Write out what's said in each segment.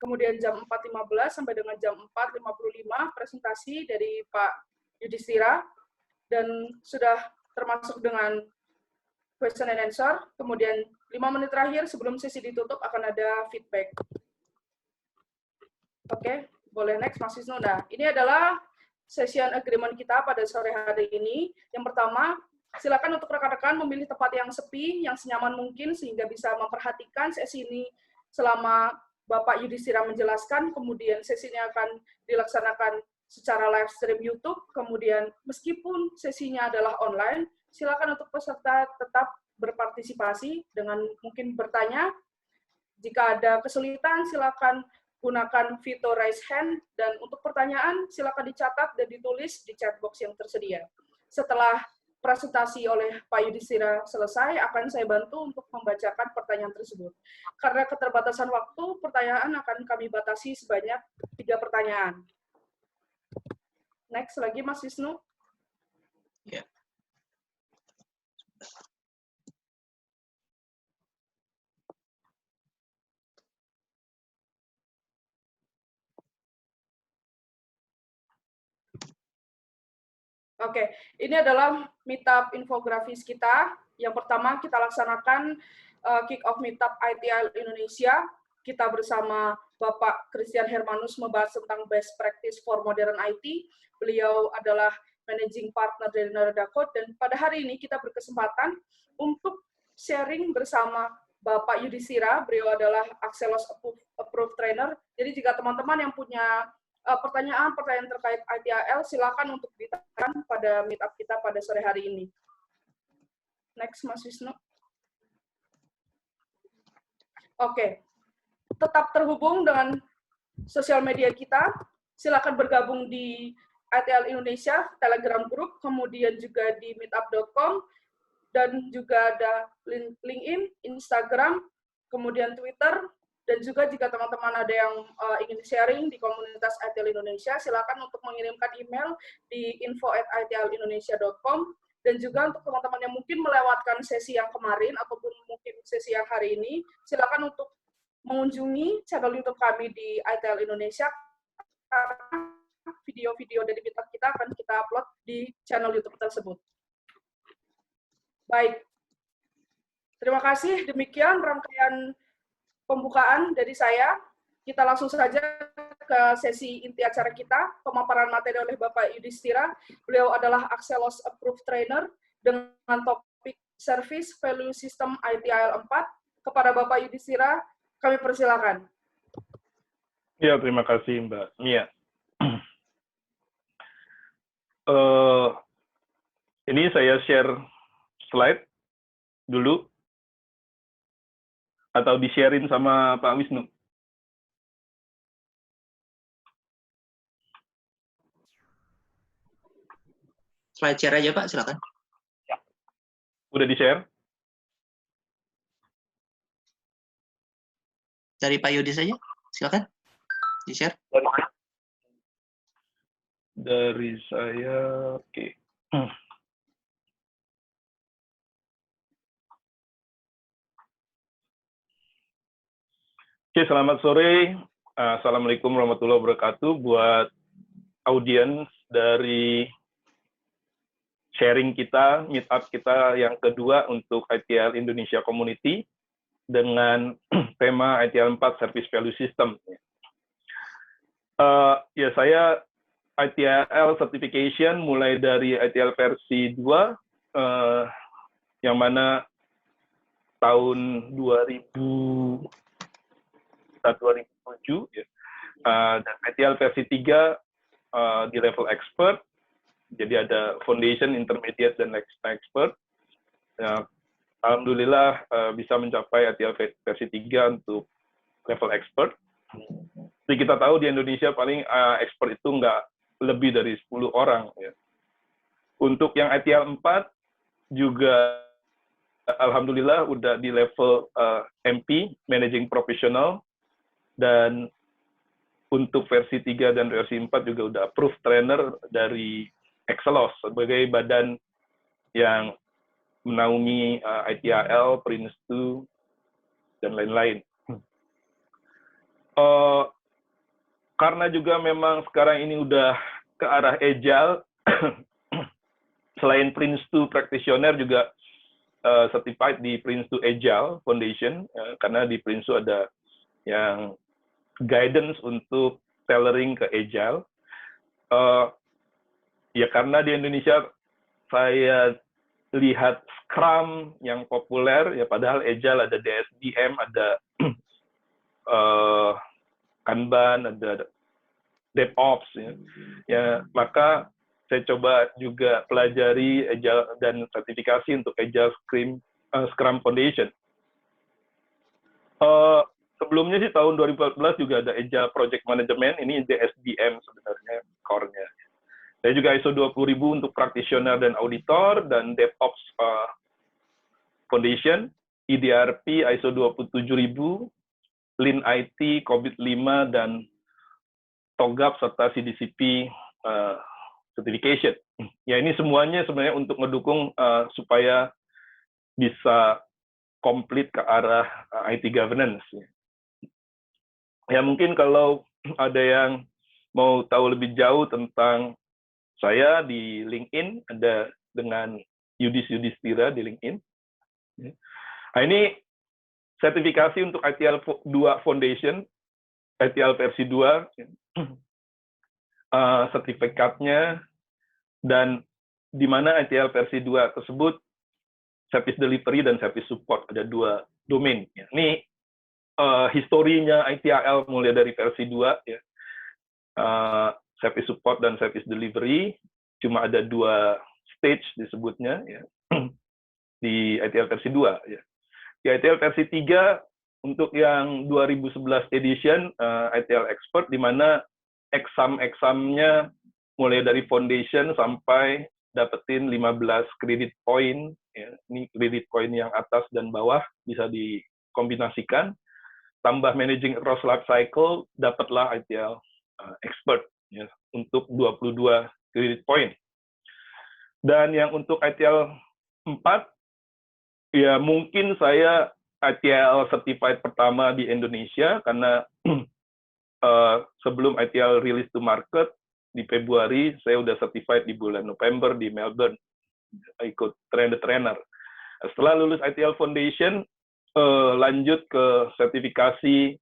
kemudian jam 4.15 sampai dengan jam 4.55 presentasi dari Pak Yudhistira, dan sudah termasuk dengan question and answer, kemudian 5 menit terakhir sebelum sesi ditutup akan ada feedback. Oke, boleh next Mas Wisnu. Nah, ini adalah session agreement kita pada sore hari ini. Yang pertama, silakan untuk rekan-rekan memilih tempat yang sepi, yang senyaman mungkin, sehingga bisa memperhatikan sesi ini selama Bapak Yudhistira menjelaskan, kemudian sesinya akan dilaksanakan secara live stream YouTube, kemudian meskipun sesinya adalah online, silakan untuk peserta tetap berpartisipasi dengan mungkin bertanya. Jika ada kesulitan, silakan gunakan fitur raise hand, dan untuk pertanyaan silakan dicatat dan ditulis di chat box yang tersedia. Setelah presentasi oleh Pak Yudhistira selesai, akan saya bantu untuk membacakan pertanyaan tersebut. Karena keterbatasan waktu, pertanyaan akan kami batasi sebanyak 3 pertanyaan. Next lagi, Mas Wisnu. Ya. Oke, ini adalah meetup infografis kita. Yang pertama kita laksanakan kick-off meetup ITIL Indonesia. Kita bersama Bapak Christian Hermanus membahas tentang best practice for modern IT. Beliau adalah managing partner dari Narada Code, dan pada hari ini kita berkesempatan untuk sharing bersama Bapak Yudhistira. Beliau adalah Axelos Approved Trainer. Jadi jika teman-teman yang punya pertanyaan terkait ITIL, silakan untuk ditanyakan pada meetup kita pada sore hari ini. Next, Mas Wisnu. Oke, tetap terhubung dengan sosial media kita. Silakan bergabung di ITIL Indonesia Telegram Group, kemudian juga di meetup.com, dan juga ada LinkedIn, Instagram, kemudian Twitter. Dan juga jika teman-teman ada yang ingin sharing di komunitas ITIL Indonesia, silakan untuk mengirimkan email di info@itlindonesia.com. Dan juga untuk teman-teman yang mungkin melewatkan sesi yang kemarin ataupun mungkin sesi yang hari ini, silakan untuk mengunjungi channel YouTube kami di ITIL Indonesia. Video-video dari meetup kita akan kita upload di channel YouTube tersebut. Baik, terima kasih. Demikian rangkaian pembukaan dari saya. Kita langsung saja ke sesi inti acara kita, pemaparan materi oleh Bapak Yudhistira. Beliau adalah Axelos Approved Trainer dengan topik Service Value System ITIL 4. Kepada Bapak Yudhistira, kami persilakan. Ya, terima kasih Mbak Mia. Ini saya share slide dulu, atau di-sharein sama Pak Wisnu? Slide share aja Pak, silakan. Ya. Udah di-share? Dari Pak Yudi saja, silakan di-share. Dari saya, oke. Oke, selamat sore. Assalamualaikum warahmatullahi wabarakatuh buat audiens dari sharing kita, meetup kita yang kedua untuk ITIL Indonesia Community dengan tema ITIL 4 Service Value System. Ya, saya ITIL Certification mulai dari ITIL versi 2, yang mana tahun 2007, ya. Dan ITIL versi 3 di level expert, jadi ada foundation, intermediate, dan expert. Ya, alhamdulillah bisa mencapai ITIL versi 3 untuk level expert. Jadi kita tahu di Indonesia paling expert itu nggak lebih dari 10 orang. Ya. Untuk yang ITIL 4 juga alhamdulillah udah di level MP, Managing Professional, dan untuk versi 3 dan versi 4 juga udah approved trainer dari Axelos sebagai badan yang menaungi ITIL, PRINCE2, dan lain-lain. karena juga memang sekarang ini udah ke arah agile, selain Prince2 practitioner juga certified di Prince2 Agile Foundation, karena di Prince2 ada yang guidance untuk tailoring ke agile. Ya karena di Indonesia saya lihat Scrum yang populer, ya padahal agile ada DSDM, ada Kanban, ada DevOps, ya maka saya coba juga pelajari agile dan sertifikasi untuk Agile Scrum Foundation. Sebelumnya sih tahun 2014 juga ada Agile Project Management, ini DSDM sebenarnya core-nya. Saya juga ISO 20000 untuk practitioner dan auditor, dan DevOps Foundation, EDRP ISO 27000, Lean IT, COVID-5, dan TOGAP serta CDCP certification. Ya ini semuanya sebenarnya untuk mendukung supaya bisa komplit ke arah IT governance. Ya mungkin kalau ada yang mau tahu lebih jauh tentang saya di LinkedIn, ada dengan Yudis Yudhistira di LinkedIn. Nah ini sertifikasi untuk ITL 2 Foundation, ITL versi 2, sertifikatnya, dan di mana ITL versi 2 tersebut service delivery dan service support, ada 2 domain. Ini historinya ITIL mulai dari versi 2, ya. Service support dan service delivery, cuma ada 2 stage disebutnya, ya. Di ITL versi 2. Ya. Di ITL versi 3, untuk yang 2011 edition, ITL Expert, di mana exam-examnya mulai dari foundation sampai dapetin 15 credit point. Ya. Ini credit point yang atas dan bawah bisa dikombinasikan. Tambah managing across life cycle, dapatlah ITL Expert, ya, untuk 22 credit point. Dan yang untuk ITL 4, ya mungkin saya ITL certified pertama di Indonesia, karena sebelum ITL release to market di Februari, saya udah certified di bulan November di Melbourne, ikut train the trainer. Setelah lulus ITL Foundation, lanjut ke sertifikasi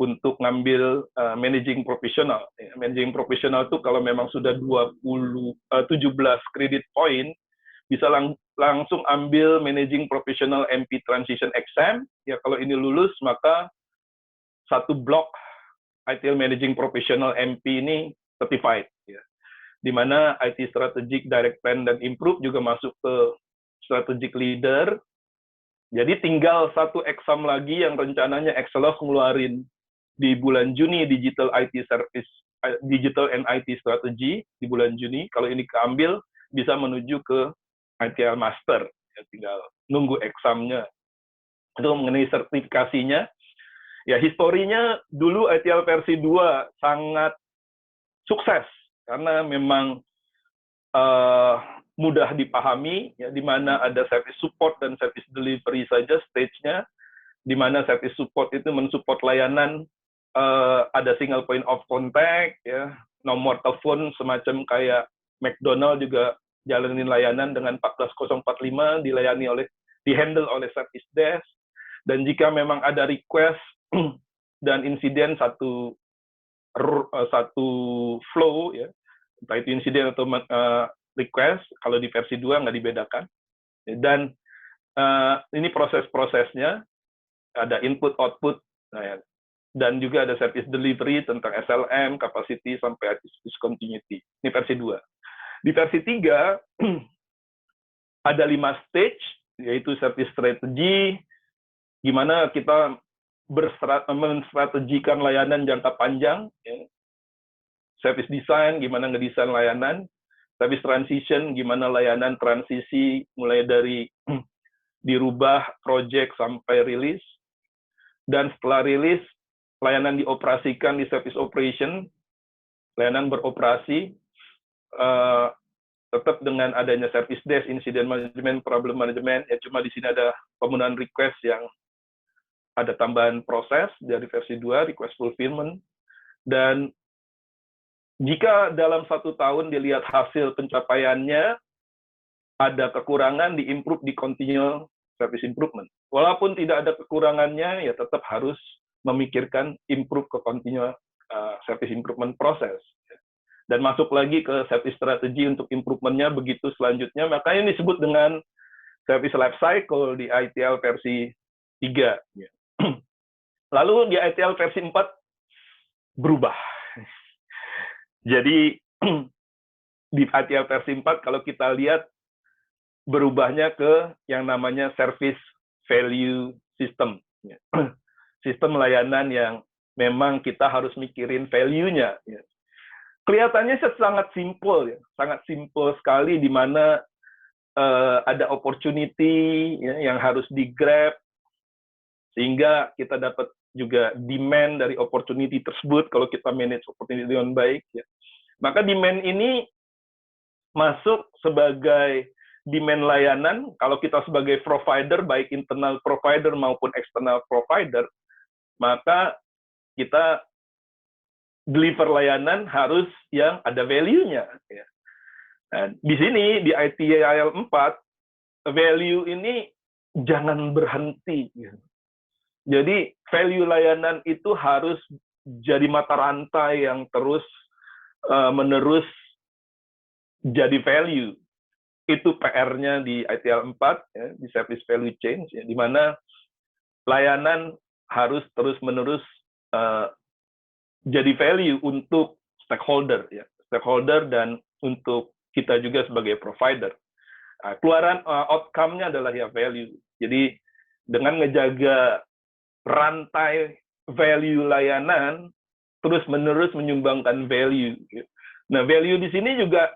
untuk ngambil managing professional. Managing professional itu kalau memang sudah 17 credit point, bisa langsung ambil managing professional MP transition exam. Ya kalau ini lulus, maka satu blok ITL managing professional MP ini certified. Ya. Di mana IT strategic, direct plan, dan improve juga masuk ke strategic leader. Jadi tinggal satu exam lagi yang rencananya Excelos ngeluarin di bulan Juni, digital IT service, digital and IT strategy di bulan Juni. Kalau ini keambil, bisa menuju ke ITL Master, ya, tinggal nunggu examnya. Itu mengenai sertifikasinya, ya historinya dulu ITL versi 2 sangat sukses, karena memang mudah dipahami, ya, di mana ada service support dan service delivery saja stage-nya, di mana service support itu mensupport layanan, ada single point of contact, ya, nomor telepon semacam kayak McDonald juga jalanin layanan dengan 14045, dihandle oleh service desk, dan jika memang ada request dan insiden satu flow, ya, entah itu insiden atau request, kalau di versi 2 nggak dibedakan. Dan ini proses-prosesnya, ada input, output, nah, ya, dan juga ada service delivery tentang SLM, capacity, sampai continuity. Ini versi 2. Di versi 3, ada 5 stage, yaitu service strategy, gimana kita menstrategikan layanan jangka panjang, ya. Service design, gimana ngedesain layanan. Service transition, gimana layanan transisi mulai dari dirubah project sampai rilis. Dan setelah rilis, layanan dioperasikan di service operation, layanan beroperasi, tetap dengan adanya service desk, incident management, problem management, ya cuma di sini ada pemenuhan request yang ada tambahan proses dari versi 2, request fulfillment, dan Jika dalam 1 tahun dilihat hasil pencapaiannya, ada kekurangan, di-improve di continual service improvement. Walaupun tidak ada kekurangannya, ya tetap harus memikirkan improve ke continual service improvement proses. Dan masuk lagi ke service strategy untuk improvementnya begitu selanjutnya. Makanya disebut dengan service life cycle di ITL versi 3. Lalu di ITL versi 4 berubah. Jadi di ITL versi 4 kalau kita lihat berubahnya ke yang namanya service value system. Sistem layanan yang memang kita harus mikirin value-nya. Kelihatannya sangat simple, ya. Sangat simple sekali di mana ada opportunity yang harus di-grab, sehingga kita dapat juga demand dari opportunity tersebut kalau kita manage opportunity dengan baik. Ya. Maka demand ini masuk sebagai demand layanan, kalau kita sebagai provider, baik internal provider maupun external provider, maka kita deliver layanan harus yang ada value-nya. Ya. Nah, di sini, di ITIL 4, value ini jangan berhenti. Ya. Jadi, value layanan itu harus jadi mata rantai yang terus menerus jadi value. Itu PR-nya di ITL 4, ya, di service value chain, ya, di mana layanan harus terus-menerus jadi value untuk stakeholder, ya, stakeholder dan untuk kita juga sebagai provider. Nah, keluaran outcome-nya adalah ya value. Jadi dengan ngejaga rantai value layanan, terus-menerus menyumbangkan value. Nah, value di sini juga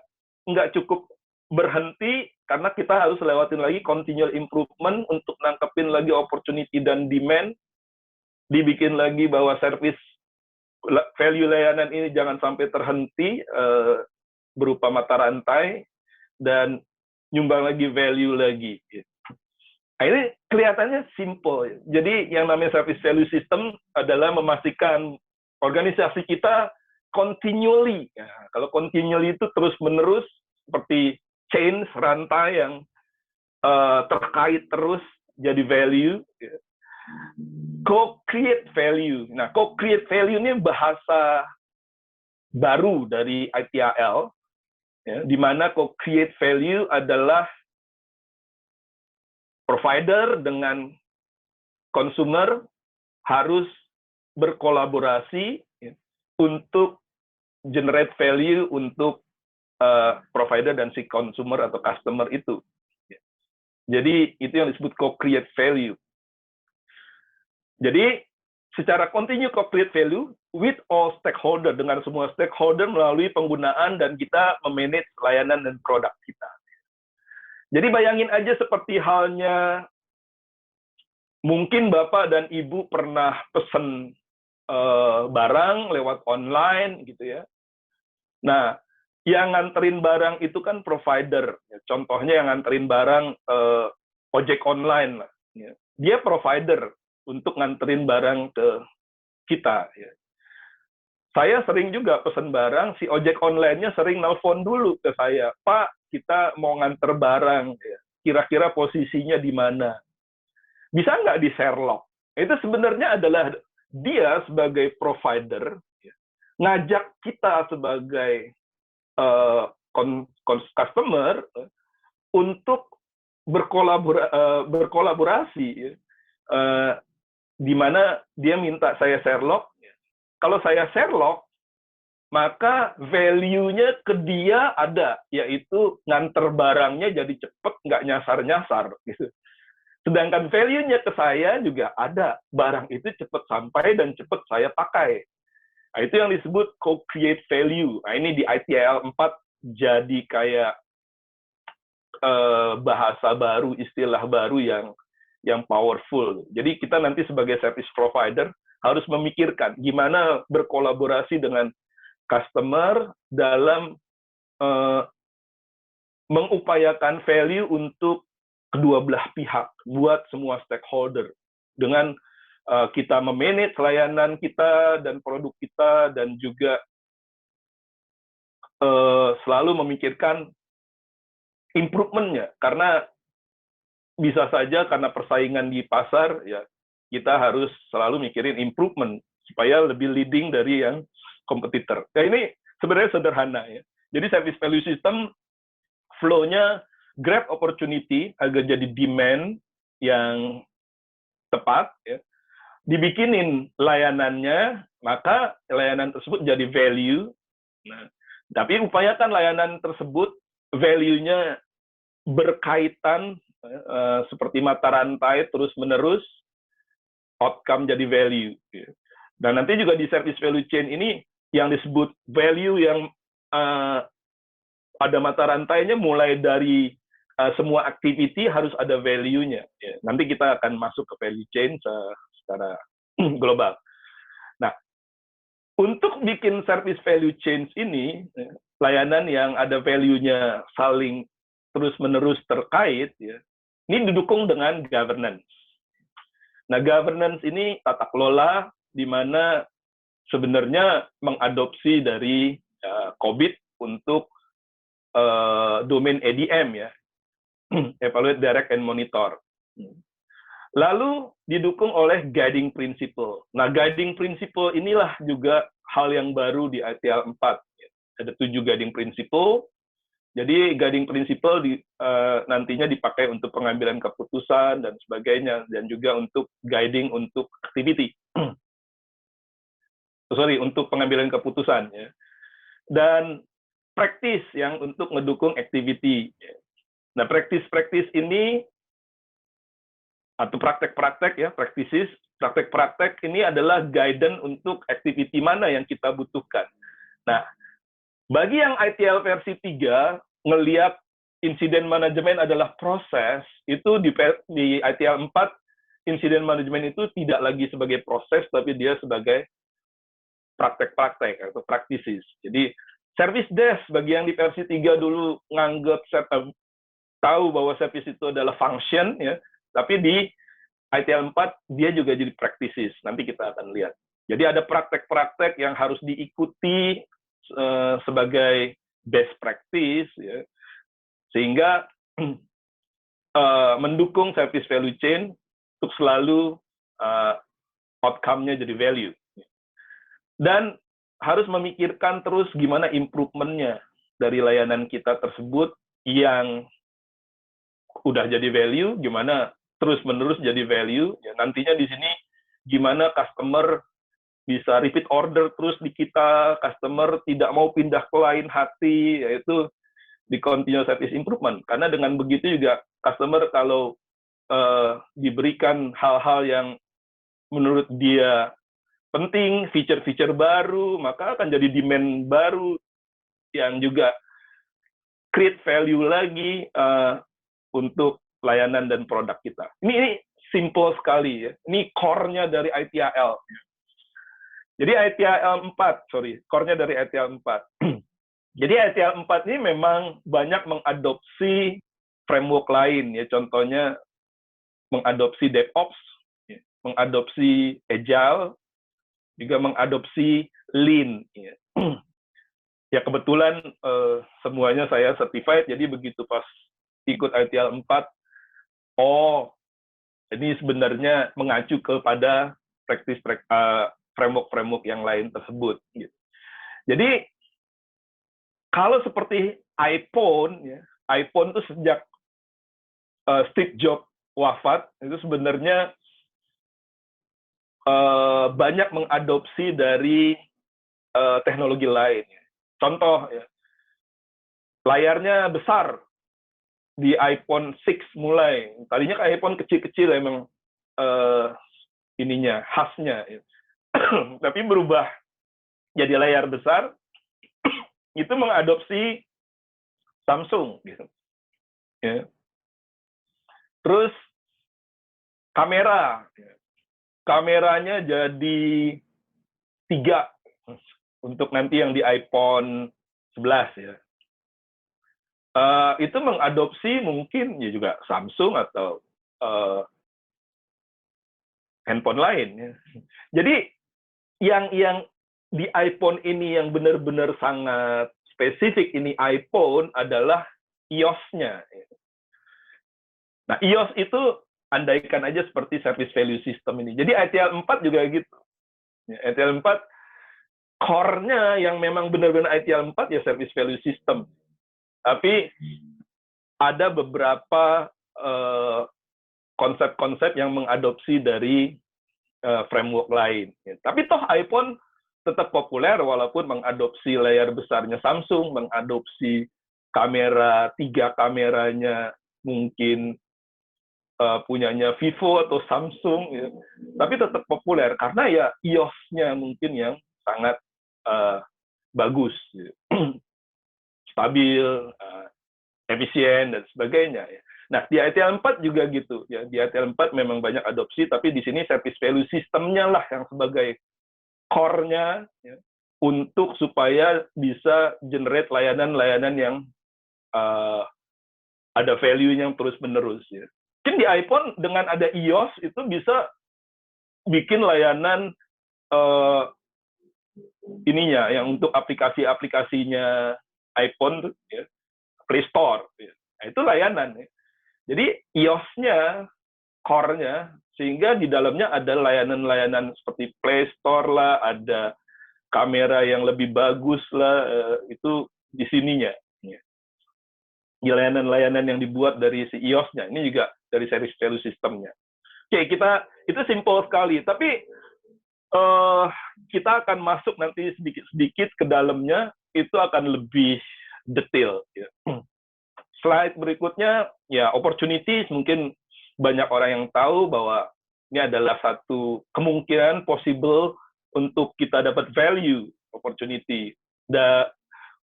nggak cukup berhenti, karena kita harus lewatin lagi continual improvement untuk nangkepin lagi opportunity dan demand, dibikin lagi bahwa service value layanan ini jangan sampai terhenti berupa mata rantai, dan nyumbang lagi value lagi. Nah, ini kelihatannya simple. Jadi yang namanya service value system adalah memastikan organisasi kita continually. Ya, kalau continually itu terus-menerus seperti chain, rantai yang terkait terus jadi value. Ya. Co-create value. Nah, co-create value ini bahasa baru dari ITIL, ya, di mana co-create value adalah provider dengan consumer harus berkolaborasi, ya, untuk generate value untuk provider dan si consumer atau customer itu. Ya. Jadi itu yang disebut co-create value. Jadi secara continue co-create value with all stakeholder, dengan semua stakeholder melalui penggunaan dan kita memanage layanan dan produk kita. Jadi bayangin aja seperti halnya mungkin Bapak dan Ibu pernah pesen barang lewat online gitu ya. Nah, yang nganterin barang itu kan provider. Contohnya yang nganterin barang ojek online lah. Ya. Dia provider untuk nganterin barang ke kita. Ya. Saya sering juga pesen barang, si ojek online-nya sering nelpon dulu ke saya, Pak, kita mau nganter barang, ya. Kira-kira posisinya di mana? Bisa nggak di Sherlock? Itu sebenarnya adalah dia sebagai provider, ya, ngajak kita sebagai customer untuk berkolaborasi, ya. Di mana dia minta saya Sherlock. Kalau saya Sherlock, maka value-nya ke dia ada, yaitu nganter barangnya jadi cepet, nggak nyasar-nyasar. Gitu. Sedangkan value-nya ke saya juga ada, barang itu cepet sampai dan cepet saya pakai. Nah, itu yang disebut co-create value. Nah, ini di ITIL 4 jadi kayak bahasa baru, istilah baru yang powerful. Jadi kita nanti sebagai service provider harus memikirkan gimana berkolaborasi dengan customer dalam mengupayakan value untuk kedua belah pihak, buat semua stakeholder. Dengan kita memanage layanan kita dan produk kita, dan juga selalu memikirkan improvement-nya, karena bisa saja karena persaingan di pasar, ya kita harus selalu mikirin improvement supaya lebih leading dari yang kompetitor. Ya ini sebenarnya sederhana ya. Jadi service value system flow-nya grab opportunity agar jadi demand yang tepat, ya. Dibikinin layanannya, maka layanan tersebut jadi value. Nah, tapi upayakan layanan tersebut value-nya berkaitan seperti mata rantai terus-menerus, outcome jadi value. Dan nanti juga di service value chain ini yang disebut value yang ada mata rantainya mulai dari semua activity harus ada value-nya. Nanti kita akan masuk ke value chain secara global. Nah, untuk bikin service value chain ini, layanan yang ada value-nya saling terus-menerus terkait, ya, ini didukung dengan governance. Nah, governance ini tata kelola di mana sebenarnya mengadopsi dari COVID untuk domain ADM, ya, evaluate, direct, and monitor. Lalu didukung oleh guiding principle. Nah, guiding principle inilah juga hal yang baru di ITL 4. Ada 7 guiding principle. Jadi guiding principle nantinya dipakai untuk pengambilan keputusan dan sebagainya, dan juga untuk guiding untuk activity. Untuk pengambilan keputusan. Ya. Dan practice yang untuk mendukung activity. Nah, practice ini atau praktek-praktek, ya, practices, praktek-praktek ini adalah guidance untuk activity mana yang kita butuhkan. Nah, bagi yang ITL versi 3, ngelihat insiden manajemen adalah proses, itu di ITL 4, insiden manajemen itu tidak lagi sebagai proses, tapi dia sebagai praktek-praktek atau practices. Jadi, service desk, bagi yang di versi 3 dulu nganggap tahu bahwa service itu adalah function, ya, tapi di ITL 4 dia juga jadi practices. Nanti kita akan lihat. Jadi ada praktek-praktek yang harus diikuti sebagai best practice, ya, sehingga mendukung service value chain untuk selalu outcome-nya jadi value. Dan harus memikirkan terus gimana improvement-nya dari layanan kita tersebut yang udah jadi value, gimana terus-menerus jadi value. Ya, nantinya di sini gimana customer bisa repeat order terus di kita, customer tidak mau pindah ke lain hati, yaitu di continuous service improvement. Karena dengan begitu juga customer kalau diberikan hal-hal yang menurut dia penting, feature-feature baru, maka akan jadi demand baru yang juga create value lagi untuk layanan dan produk kita. Ini simple sekali, ya. Ini core-nya dari ITIL. Jadi ITIL 4, core-nya dari ITIL 4. Jadi ITIL 4 ini memang banyak mengadopsi framework lain, ya. Contohnya mengadopsi DevOps, ya. Mengadopsi Agile, juga mengadopsi Lean. Ya, ya kebetulan semuanya saya certified, jadi begitu pas ikut ITIL 4, ini sebenarnya mengacu kepada framework-framework yang lain tersebut. Gitu. Jadi, kalau seperti iPhone, ya, iPhone itu sejak Steve Jobs wafat, itu sebenarnya banyak mengadopsi dari teknologi lain. Contoh, ya, layarnya besar di iPhone 6 mulai. Tadinya kan iPhone kecil-kecil emang ininya, khasnya. Ya. Tapi berubah jadi layar besar, itu mengadopsi Samsung. Gitu. Ya. Terus kamera. Kameranya jadi 3 untuk nanti yang di iPhone 11. Ya. Itu mengadopsi mungkin ya juga Samsung atau handphone lain. Ya. Jadi yang di iPhone ini yang benar-benar sangat spesifik ini iPhone adalah iOS-nya. Nah, iOS itu andaikan aja seperti service value system ini. Jadi ITL 4 juga gitu. ITL 4 core-nya yang memang benar-benar ITL 4 ya service value system. Tapi ada beberapa konsep-konsep yang mengadopsi dari framework lain. Tapi toh iPhone tetap populer walaupun mengadopsi layar besarnya Samsung, mengadopsi kamera 3 kameranya mungkin punyanya Vivo atau Samsung, ya. Tapi tetap populer karena ya iOS-nya mungkin yang sangat bagus, ya. Stabil, efisien dan sebagainya. Ya. Nah, di ITL 4 juga gitu. Ya, di ITL 4 memang banyak adopsi, tapi di sini service value system-nya lah yang sebagai core-nya, ya, untuk supaya bisa generate layanan-layanan yang ada value-nya yang terus-menerus. Ya. Mungkin di iPhone dengan ada iOS itu bisa bikin layanan ininya yang untuk aplikasi-aplikasinya iPhone, ya, Play Store. Ya. Nah, itu layanan. Ya. Jadi iOS-nya, core-nya, sehingga di dalamnya ada layanan-layanan seperti Play Store lah, ada kamera yang lebih bagus lah, itu di sininya. Ya. Layanan-layanan yang dibuat dari si iOS-nya, ini juga dari service value system-nya. Oke, itu simple sekali, tapi kita akan masuk nanti sedikit-sedikit ke dalamnya, itu akan lebih detail. Ya. Slide berikutnya, ya opportunities, mungkin banyak orang yang tahu bahwa ini adalah satu kemungkinan possible untuk kita dapat value, opportunity,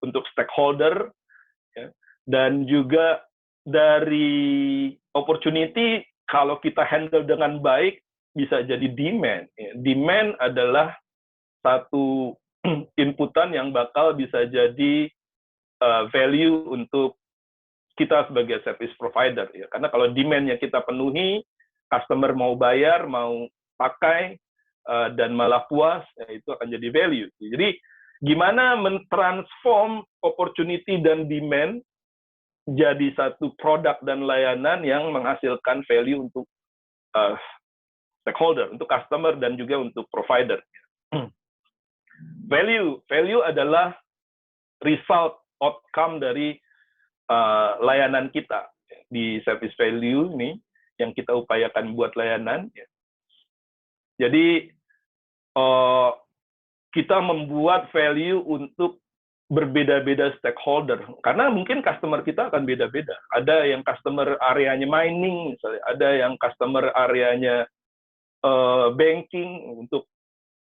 untuk stakeholder, ya. Dan juga dari opportunity, kalau kita handle dengan baik, bisa jadi demand. Demand adalah satu inputan yang bakal bisa jadi value untuk kita sebagai service provider. Ya. Karena kalau demand-nya kita penuhi, customer mau bayar, mau pakai, dan malah puas, ya, itu akan jadi value. Jadi, gimana mentransform opportunity dan demand jadi satu produk dan layanan yang menghasilkan value untuk stakeholder, untuk customer, dan juga untuk provider. Value adalah result, outcome dari layanan kita. Di service value ini, yang kita upayakan buat layanan. Jadi, kita membuat value untuk berbeda-beda stakeholder. Karena mungkin customer kita akan beda-beda. Ada yang customer areanya mining, misalnya. Ada yang customer areanya banking untuk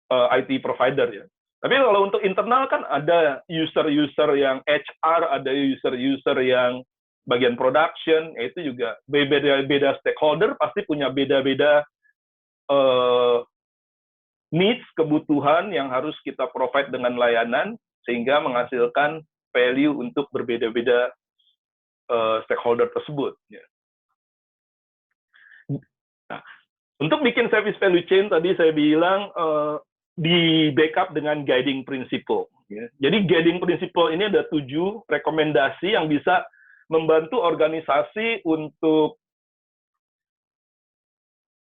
IT provider, ya. Tapi kalau untuk internal kan ada user-user yang HR, ada user-user yang bagian production, itu juga beda-beda stakeholder pasti punya beda-beda needs, kebutuhan yang harus kita provide dengan layanan sehingga menghasilkan value untuk berbeda-beda stakeholder tersebut. Ya. Nah, untuk bikin service value chain tadi saya bilang di backup dengan guiding principle. Ya. Jadi guiding principle ini ada 7 rekomendasi yang bisa membantu organisasi untuk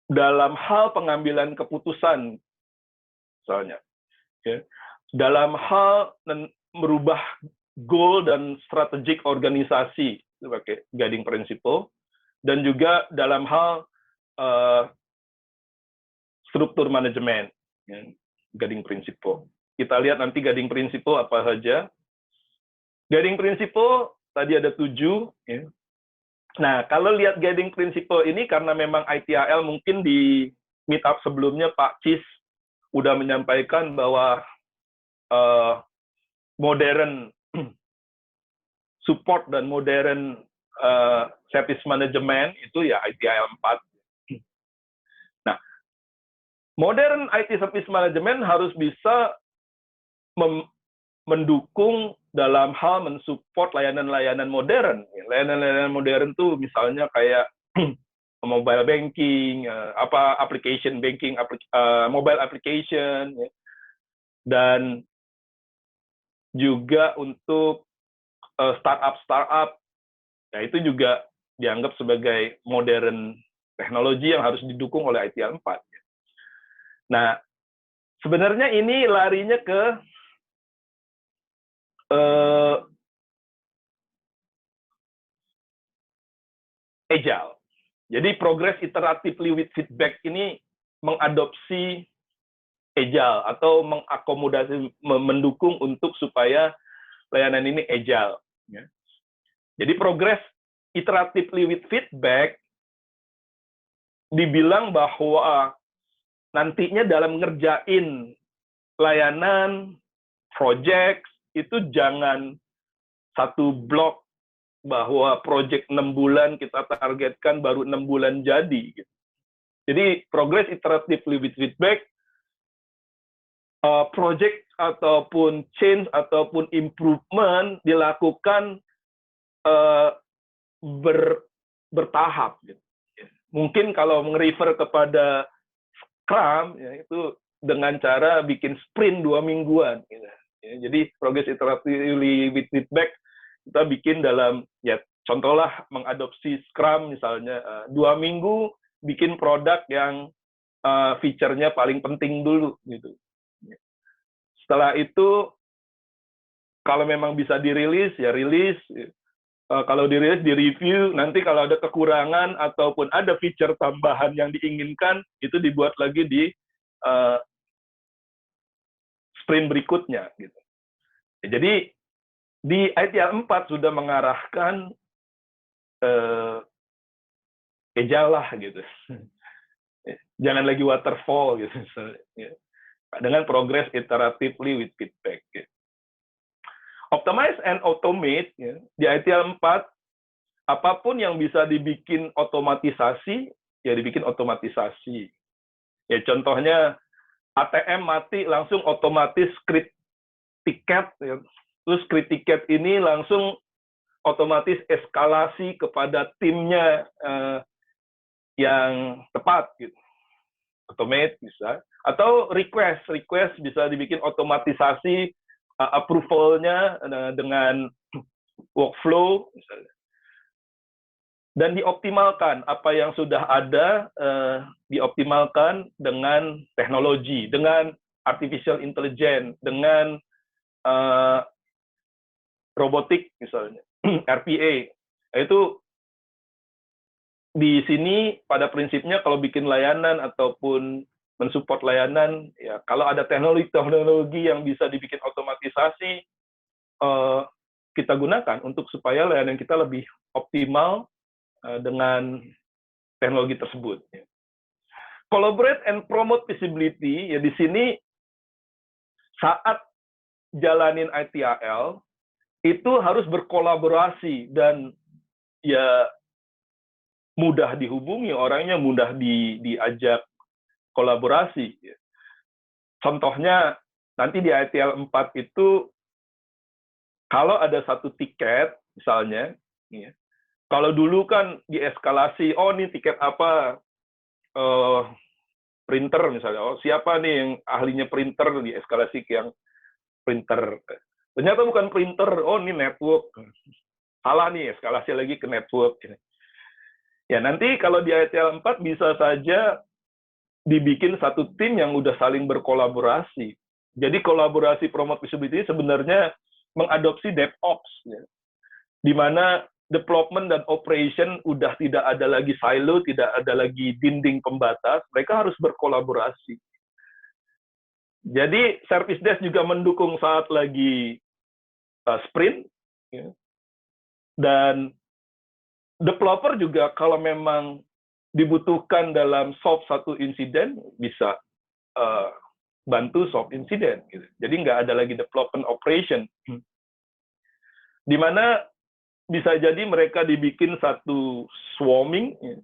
dalam hal pengambilan keputusan, misalnya. Ya. Dalam hal merubah goal dan strategik organisasi, pakai guiding principle, dan juga dalam hal struktur manajemen. Ya. Guiding principle. Kita lihat nanti guiding principle apa saja. Guiding principle tadi ada 7. Ya. Nah, kalau lihat guiding principle ini karena memang ITAL mungkin di meetup sebelumnya Pak Cis udah menyampaikan bahwa modern support dan modern service management itu ya ITAL 4. Modern IT service management harus bisa mendukung dalam hal mensupport layanan-layanan modern. Layanan-layanan modern tuh misalnya kayak mobile banking, application banking, mobile application, ya. Dan juga untuk startup. Nah, itu juga dianggap sebagai modern teknologi yang harus didukung oleh ITIL 4. Nah, sebenarnya ini larinya ke agile. Jadi progress iteratively with feedback ini mengadopsi agile atau mengakomodasi, mendukung untuk supaya layanan ini agile. Jadi progress iteratively with feedback dibilang bahwa nantinya dalam ngerjain layanan, project, itu jangan satu blok bahwa project 6 bulan kita targetkan baru 6 bulan jadi. Jadi progress iteratively with feedback, project ataupun change ataupun improvement dilakukan bertahap. Mungkin kalau merefer kepada Scrum, ya, itu dengan cara bikin sprint 2 mingguan. Jadi progress iteratively with feedback kita bikin dalam, ya contohlah mengadopsi Scrum misalnya 2 minggu bikin produk yang feature-nya paling penting dulu gitu. Setelah itu kalau memang bisa dirilis ya rilis, kalau dirilis di review, nanti kalau ada kekurangan ataupun ada feature tambahan yang diinginkan itu dibuat lagi di sprint berikutnya gitu. Jadi di ITIL 4 sudah mengarahkan agile lah gitu. Jangan lagi waterfall gitu. Dengan progress iteratively with feedback. Gitu. Optimize and automate, ya, di ITIL 4, apapun yang bisa dibikin otomatisasi, ya dibikin otomatisasi. Ya contohnya ATM mati langsung otomatis create tiket, ya. Terus create tiket ini langsung otomatis eskalasi kepada timnya yang tepat, gitu. Automate bisa. Atau request bisa dibikin otomatisasi approval-nya dengan workflow misalnya. Dan dioptimalkan apa yang sudah ada, dioptimalkan dengan teknologi, dengan artificial intelligence, dengan robotik misalnya, RPA. Itu di sini pada prinsipnya kalau bikin layanan ataupun mensupport layanan, ya kalau ada teknologi yang bisa dibikin otomatisasi, kita gunakan untuk supaya layanan kita lebih optimal dengan teknologi tersebut. Collaborate and promote visibility, ya di sini saat jalanin ITIL itu harus berkolaborasi dan ya mudah dihubungi, orangnya mudah diajak kolaborasi. Contohnya, nanti di ITIL 4 itu, kalau ada satu tiket, misalnya, ya, kalau dulu kan dieskalasi, oh ini tiket apa, printer misalnya, oh siapa nih yang ahlinya printer, dieskalasi ke yang printer. Ternyata bukan printer, oh ini network. Salah nih, eskalasi lagi ke network. Ya nanti kalau di ITIL 4 bisa saja dibikin satu tim yang udah saling berkolaborasi. Jadi kolaborasi promote visibility sebenarnya mengadopsi DevOps, ya, di mana development dan operation udah tidak ada lagi silo, tidak ada lagi dinding pembatas, mereka harus berkolaborasi. Jadi service desk juga mendukung saat lagi sprint, ya. Dan developer juga kalau memang dibutuhkan dalam solve satu insiden, bisa bantu solve insiden. Gitu. Jadi nggak ada lagi development operation. Di mana bisa jadi mereka dibikin satu swarming. Ya.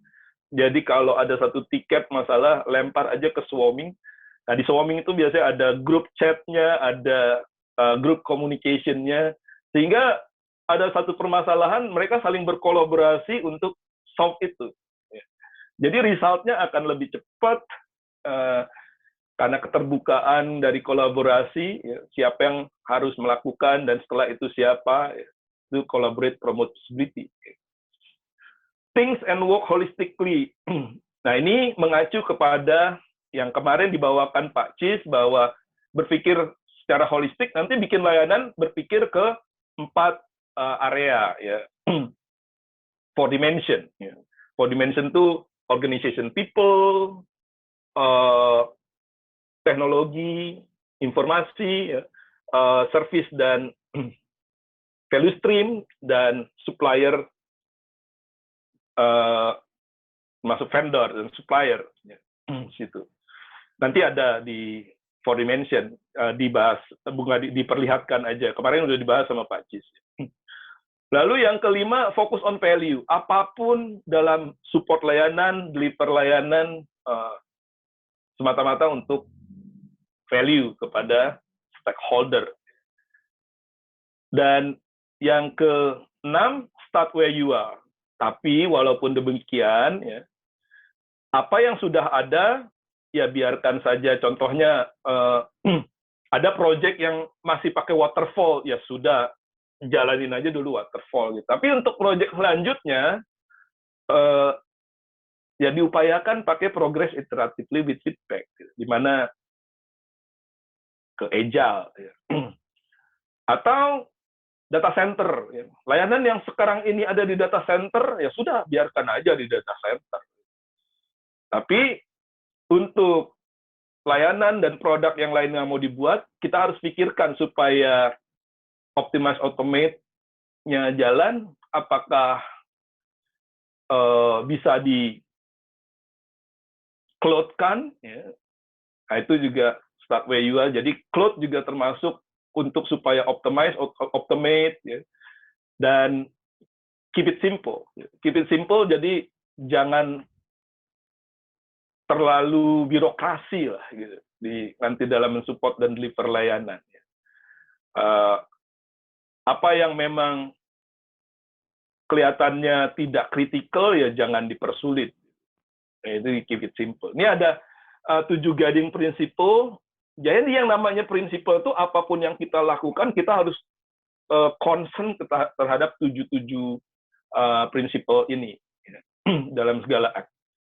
Jadi kalau ada satu tiket masalah, lempar aja ke swarming. Nah di swarming itu biasanya ada grup chatnya, ada grup communication-nya. Sehingga ada satu permasalahan, mereka saling berkolaborasi untuk solve itu. Jadi result-nya akan lebih cepat, karena keterbukaan dari kolaborasi, ya, siapa yang harus melakukan dan setelah itu siapa, ya, itu collaborate, promote visibility. Things and work holistically. Nah, ini mengacu kepada yang kemarin dibawakan Pak Cis, bahwa berpikir secara holistik, nanti bikin layanan berpikir ke 4 area, ya. 4 dimension. Ya. 4 dimension itu organization people, teknologi, informasi, ya, service dan value stream, dan supplier, masuk vendor dan supplier, ya, situ. Nanti ada di 4 dimension, dibahas, diperlihatkan aja. Kemarin udah dibahas sama Pak Cis. Lalu yang kelima, fokus on value. Apapun dalam support layanan, deliver layanan, semata-mata untuk value kepada stakeholder. Dan yang ke-6, start where you are. Tapi walaupun demikian, ya, apa yang sudah ada, ya biarkan saja. Contohnya, ada project yang masih pakai waterfall, ya sudah, jalanin aja dulu waterfall. Gitu. Tapi untuk project selanjutnya, ya diupayakan pakai progress iteratively with feedback, gitu. Di mana ke agile. Ya. Atau data center. Ya. Layanan yang sekarang ini ada di data center, ya sudah, biarkan aja di data center. Tapi untuk layanan dan produk yang lain yang mau dibuat, kita harus pikirkan supaya optimize automate-nya jalan, apakah bisa di cloud-kan, ya. Nah, itu juga start where you are. Jadi cloud juga termasuk untuk supaya optimize, automate, ya. Dan keep it simple. Keep it simple, jadi jangan terlalu birokrasi lah, gitu. Nanti dalam mensupport dan deliver layanan. Ya. Apa yang memang kelihatannya tidak kritikal, ya jangan dipersulit. Nah, itu keep it simple. Ini ada 7 guiding principle. Jadi yang namanya prinsipal itu apapun yang kita lakukan, kita harus concern terhadap 7 prinsipal ini. Ya. Dalam segala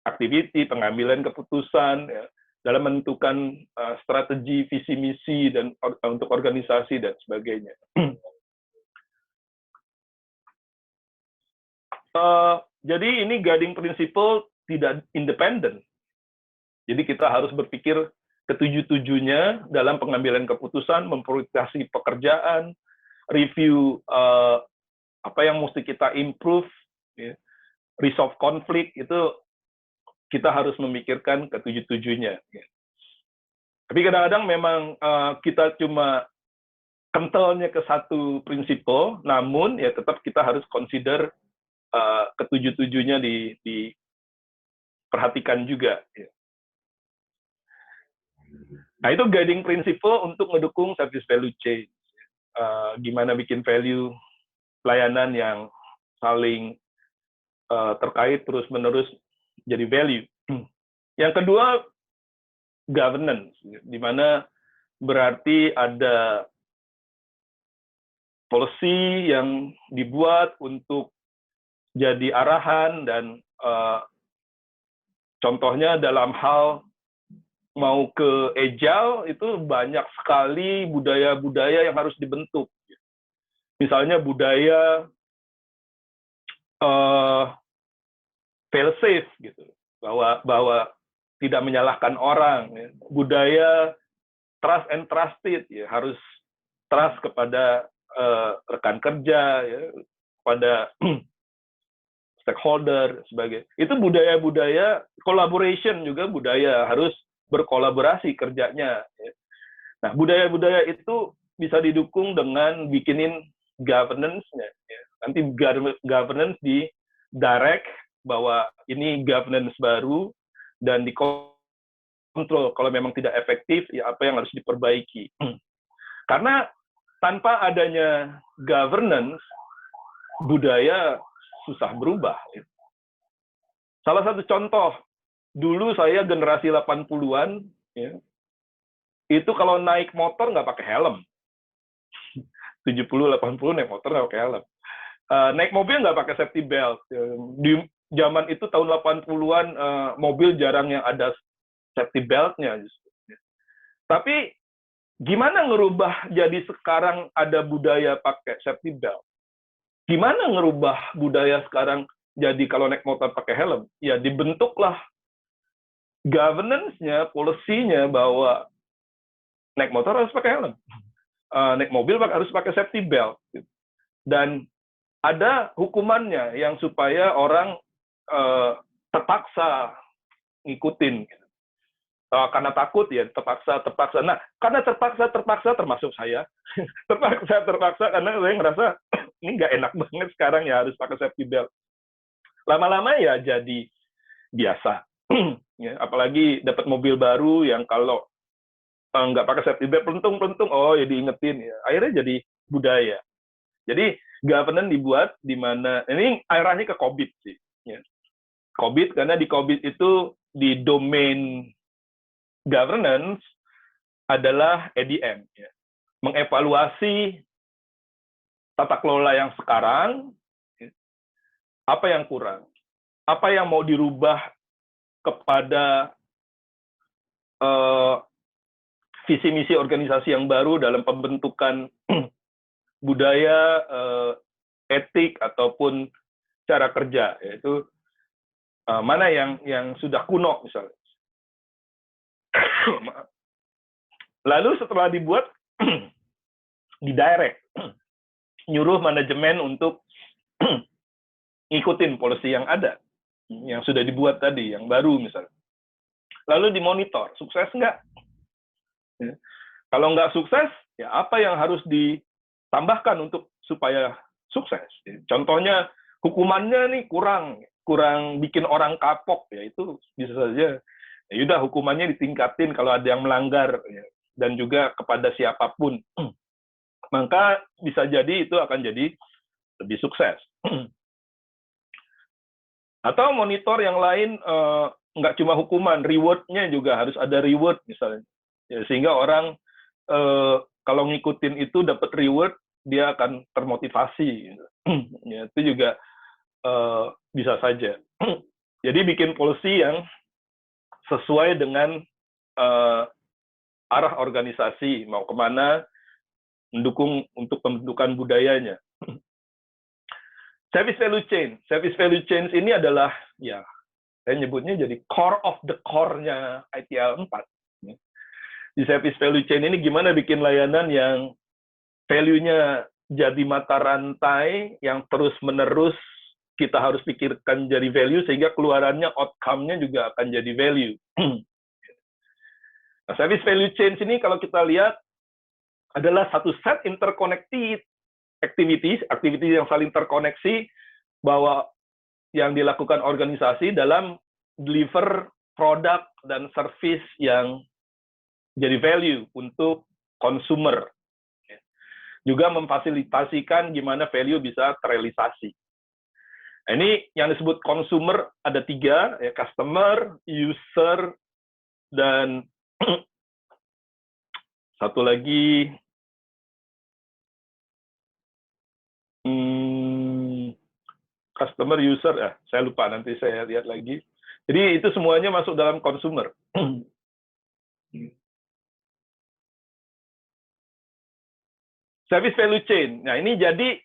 aktiviti, pengambilan keputusan, ya, dalam menentukan strategi, visi, misi, dan untuk organisasi, dan sebagainya. Jadi ini guiding principle tidak independen. Jadi kita harus berpikir ketujuh-tujuhnya dalam pengambilan keputusan, memprioritasasi pekerjaan, review apa yang mesti kita improve, ya, resolve konflik, itu kita harus memikirkan ketujuh-tujuhnya. Ya. Tapi kadang-kadang memang kita cuma kentalnya ke satu prinsipal, namun ya tetap kita harus consider ketujuh-tujuhnya diperhatikan juga. Ya. Nah, itu guiding principle untuk mendukung service value chain. Gimana bikin value layanan yang saling terkait terus-menerus jadi value. Yang kedua, governance, di mana berarti ada policy yang dibuat untuk jadi arahan, dan contohnya dalam hal mau ke agile, itu banyak sekali budaya-budaya yang harus dibentuk. Misalnya budaya fail safe, gitu, bahwa tidak menyalahkan orang, ya. Budaya trust and trusted, ya, harus trust kepada rekan kerja, ya, pada stakeholder, sebagai itu budaya-budaya collaboration, juga budaya harus berkolaborasi kerjanya. Ya. Nah, budaya-budaya itu bisa didukung dengan bikinin governance-nya. Ya. Nanti governance di direct bahwa ini governance baru, dan dikontrol kalau memang tidak efektif, ya apa yang harus diperbaiki. Karena tanpa adanya governance, budaya susah berubah. Salah satu contoh, dulu saya generasi 80-an, ya, itu kalau naik motor nggak pakai helm. 70-80 naik motor nggak pakai helm. Naik mobil nggak pakai safety belt. Di zaman itu tahun 80-an mobil jarang yang ada safety belt-nya justru. Tapi gimana ngerubah jadi sekarang ada budaya pakai safety belt? Gimana ngerubah budaya sekarang jadi kalau naik motor pakai helm? Ya dibentuklah governance-nya, policy-nya bahwa naik motor harus pakai helm. Naik mobil harus pakai safety belt. Dan ada hukumannya yang supaya orang terpaksa ngikutin. Karena takut ya terpaksa. Nah, karena terpaksa termasuk saya. terpaksa karena saya ngerasa ini nggak enak banget sekarang ya harus pakai safety belt. Lama-lama ya jadi biasa. Ya, apalagi dapat mobil baru yang kalau nggak pakai safety belt pelentung, oh ya diingetin ya. Akhirnya jadi budaya. Jadi governance dibuat di mana ini arahnya ke COVID sih. Ya. COVID karena di COVID itu di domain governance adalah EDM, ya. Mengevaluasi tata kelola yang sekarang, ya. Apa yang kurang, apa yang mau dirubah kepada visi misi organisasi yang baru dalam pembentukan budaya, etik ataupun cara kerja, yaitu mana yang sudah kuno misalnya. Lalu setelah dibuat didirect, nyuruh manajemen untuk ngikutin policy yang ada, yang sudah dibuat tadi, yang baru misalnya. Lalu dimonitor, sukses nggak? Ya. Kalau nggak sukses, ya apa yang harus ditambahkan untuk supaya sukses? Ya. Contohnya hukumannya nih kurang bikin orang kapok, ya itu bisa saja. Ya udah hukumannya ditingkatin kalau ada yang melanggar, ya. Dan juga kepada siapapun. Maka bisa jadi itu akan jadi lebih sukses. Atau monitor yang lain, nggak cuma hukuman, reward-nya juga harus ada reward misalnya. Ya, sehingga orang kalau ngikutin itu dapat reward, dia akan termotivasi. Ya, itu juga bisa saja. Jadi bikin policy yang sesuai dengan arah organisasi, mau kemana, mendukung untuk pembentukan budayanya. Service value chain. Service value chain ini adalah, ya, saya nyebutnya jadi core of the core-nya ITL 4. Di service value chain ini gimana bikin layanan yang value-nya jadi mata rantai, yang terus-menerus kita harus pikirkan jadi value, sehingga keluarannya, outcome-nya juga akan jadi value. Nah, service value chain ini kalau kita lihat adalah satu set interconnected activities yang saling terkoneksi bahwa yang dilakukan organisasi dalam deliver produk dan service yang jadi value untuk consumer. Juga memfasilitasikan gimana value bisa terrealisasi. Nah, ini yang disebut consumer ada 3, ya, customer, user, dan satu lagi customer, user, saya lupa, nanti saya lihat lagi. Jadi itu semuanya masuk dalam consumer. Service value chain. Nah, ini jadi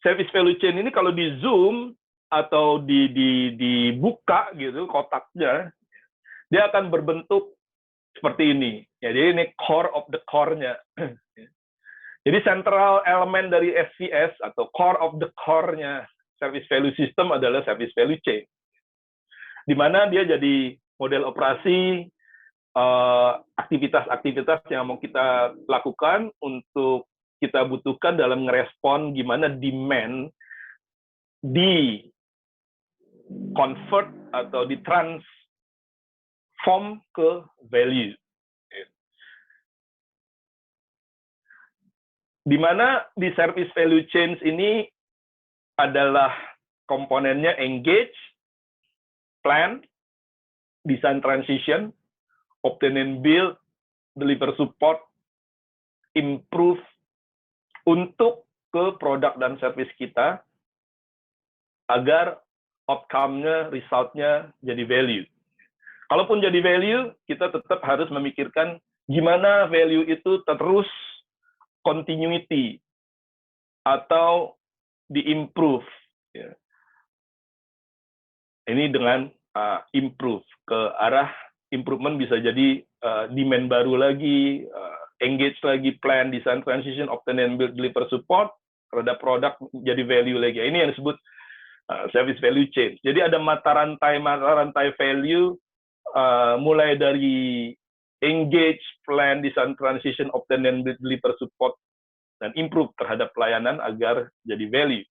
service value chain ini kalau di zoom atau dibuka gitu kotaknya, dia akan berbentuk seperti ini. Jadi ini core of the core-nya. Jadi central elemen dari SVS atau core of the core-nya service value system adalah service value chain. Di mana dia jadi model operasi, aktivitas-aktivitas yang mau kita lakukan untuk kita butuhkan dalam ngerespon gimana demand di convert atau di transform ke value. Di mana di service value chains ini adalah komponennya engage, plan, design transition, obtain and build, deliver support, improve untuk ke produk dan service kita agar outcome-nya, result-nya jadi value. Kalaupun jadi value, kita tetap harus memikirkan gimana value itu terus continuity atau di-improve. Ya. Ini dengan improve ke arah improvement bisa jadi demand baru lagi, engage lagi, plan, design, transition, obtain and build, deliver support terhadap produk jadi value lagi. Ini yang disebut service value chain. Jadi ada mata rantai value mulai dari engage, plan, design, transition, obtain and build, deliver support dan improve terhadap pelayanan agar jadi value.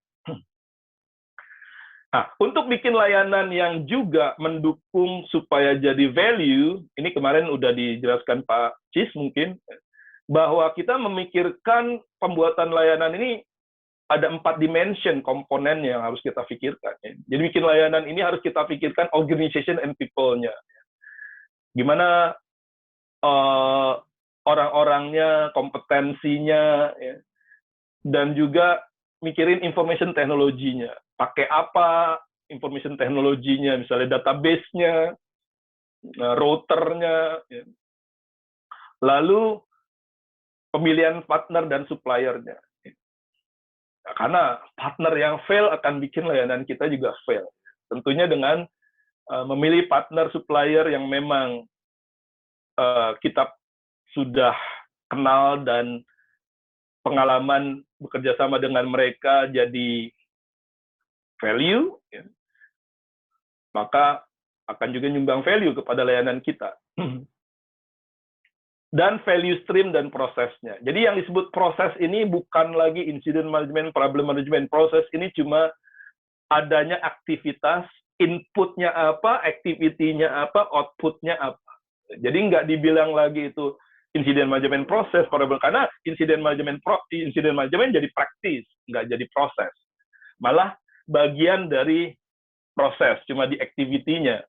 Nah, untuk bikin layanan yang juga mendukung supaya jadi value, ini kemarin udah dijelaskan Pak Cis mungkin, bahwa kita memikirkan pembuatan layanan ini ada 4 dimension komponen yang harus kita pikirkan. Jadi bikin layanan ini harus kita pikirkan organization and people-nya. Gimana orang-orangnya, kompetensinya, ya, dan juga mikirin information teknologinya. Pakai apa information teknologinya, misalnya database-nya, routernya, ya. Lalu pemilihan partner dan supplier-nya. Nah, karena partner yang fail akan bikin layanan kita juga fail. Tentunya dengan memilih partner supplier yang memang kita sudah kenal dan pengalaman bekerja sama dengan mereka jadi value, ya, maka akan juga nyumbang value kepada layanan kita. Dan value stream dan prosesnya. Jadi yang disebut proses ini bukan lagi incident management, problem management. Proses ini cuma adanya aktivitas, inputnya apa, activity-nya apa, output-nya apa. Jadi nggak dibilang lagi itu incident management proses, karena incident management jadi praktis, nggak jadi proses. Malah bagian dari proses, cuma di activity-nya.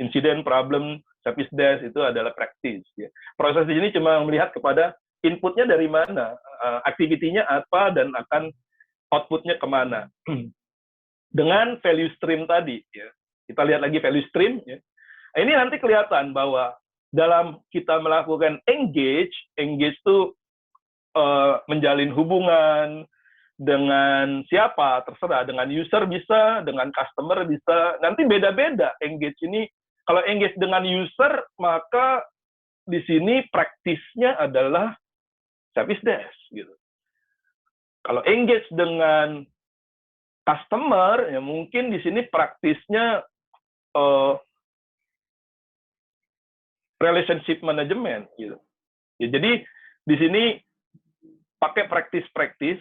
Incident, problem, service desk itu adalah praktis. Ya. Proses di sini cuma melihat kepada inputnya dari mana, activity-nya apa, dan akan output-nya kemana. Dengan value stream tadi, ya. Kita lihat lagi value stream. Ya. Ini nanti kelihatan bahwa dalam kita melakukan engage itu menjalin hubungan dengan siapa, terserah, dengan user bisa, dengan customer bisa, nanti beda-beda engage ini. Kalau engage dengan user, maka di sini praktisnya adalah service desk. Gitu. Kalau engage dengan customer, ya mungkin di sini praktisnya relationship management. Gitu. Ya, jadi di sini pakai praktis-praktis,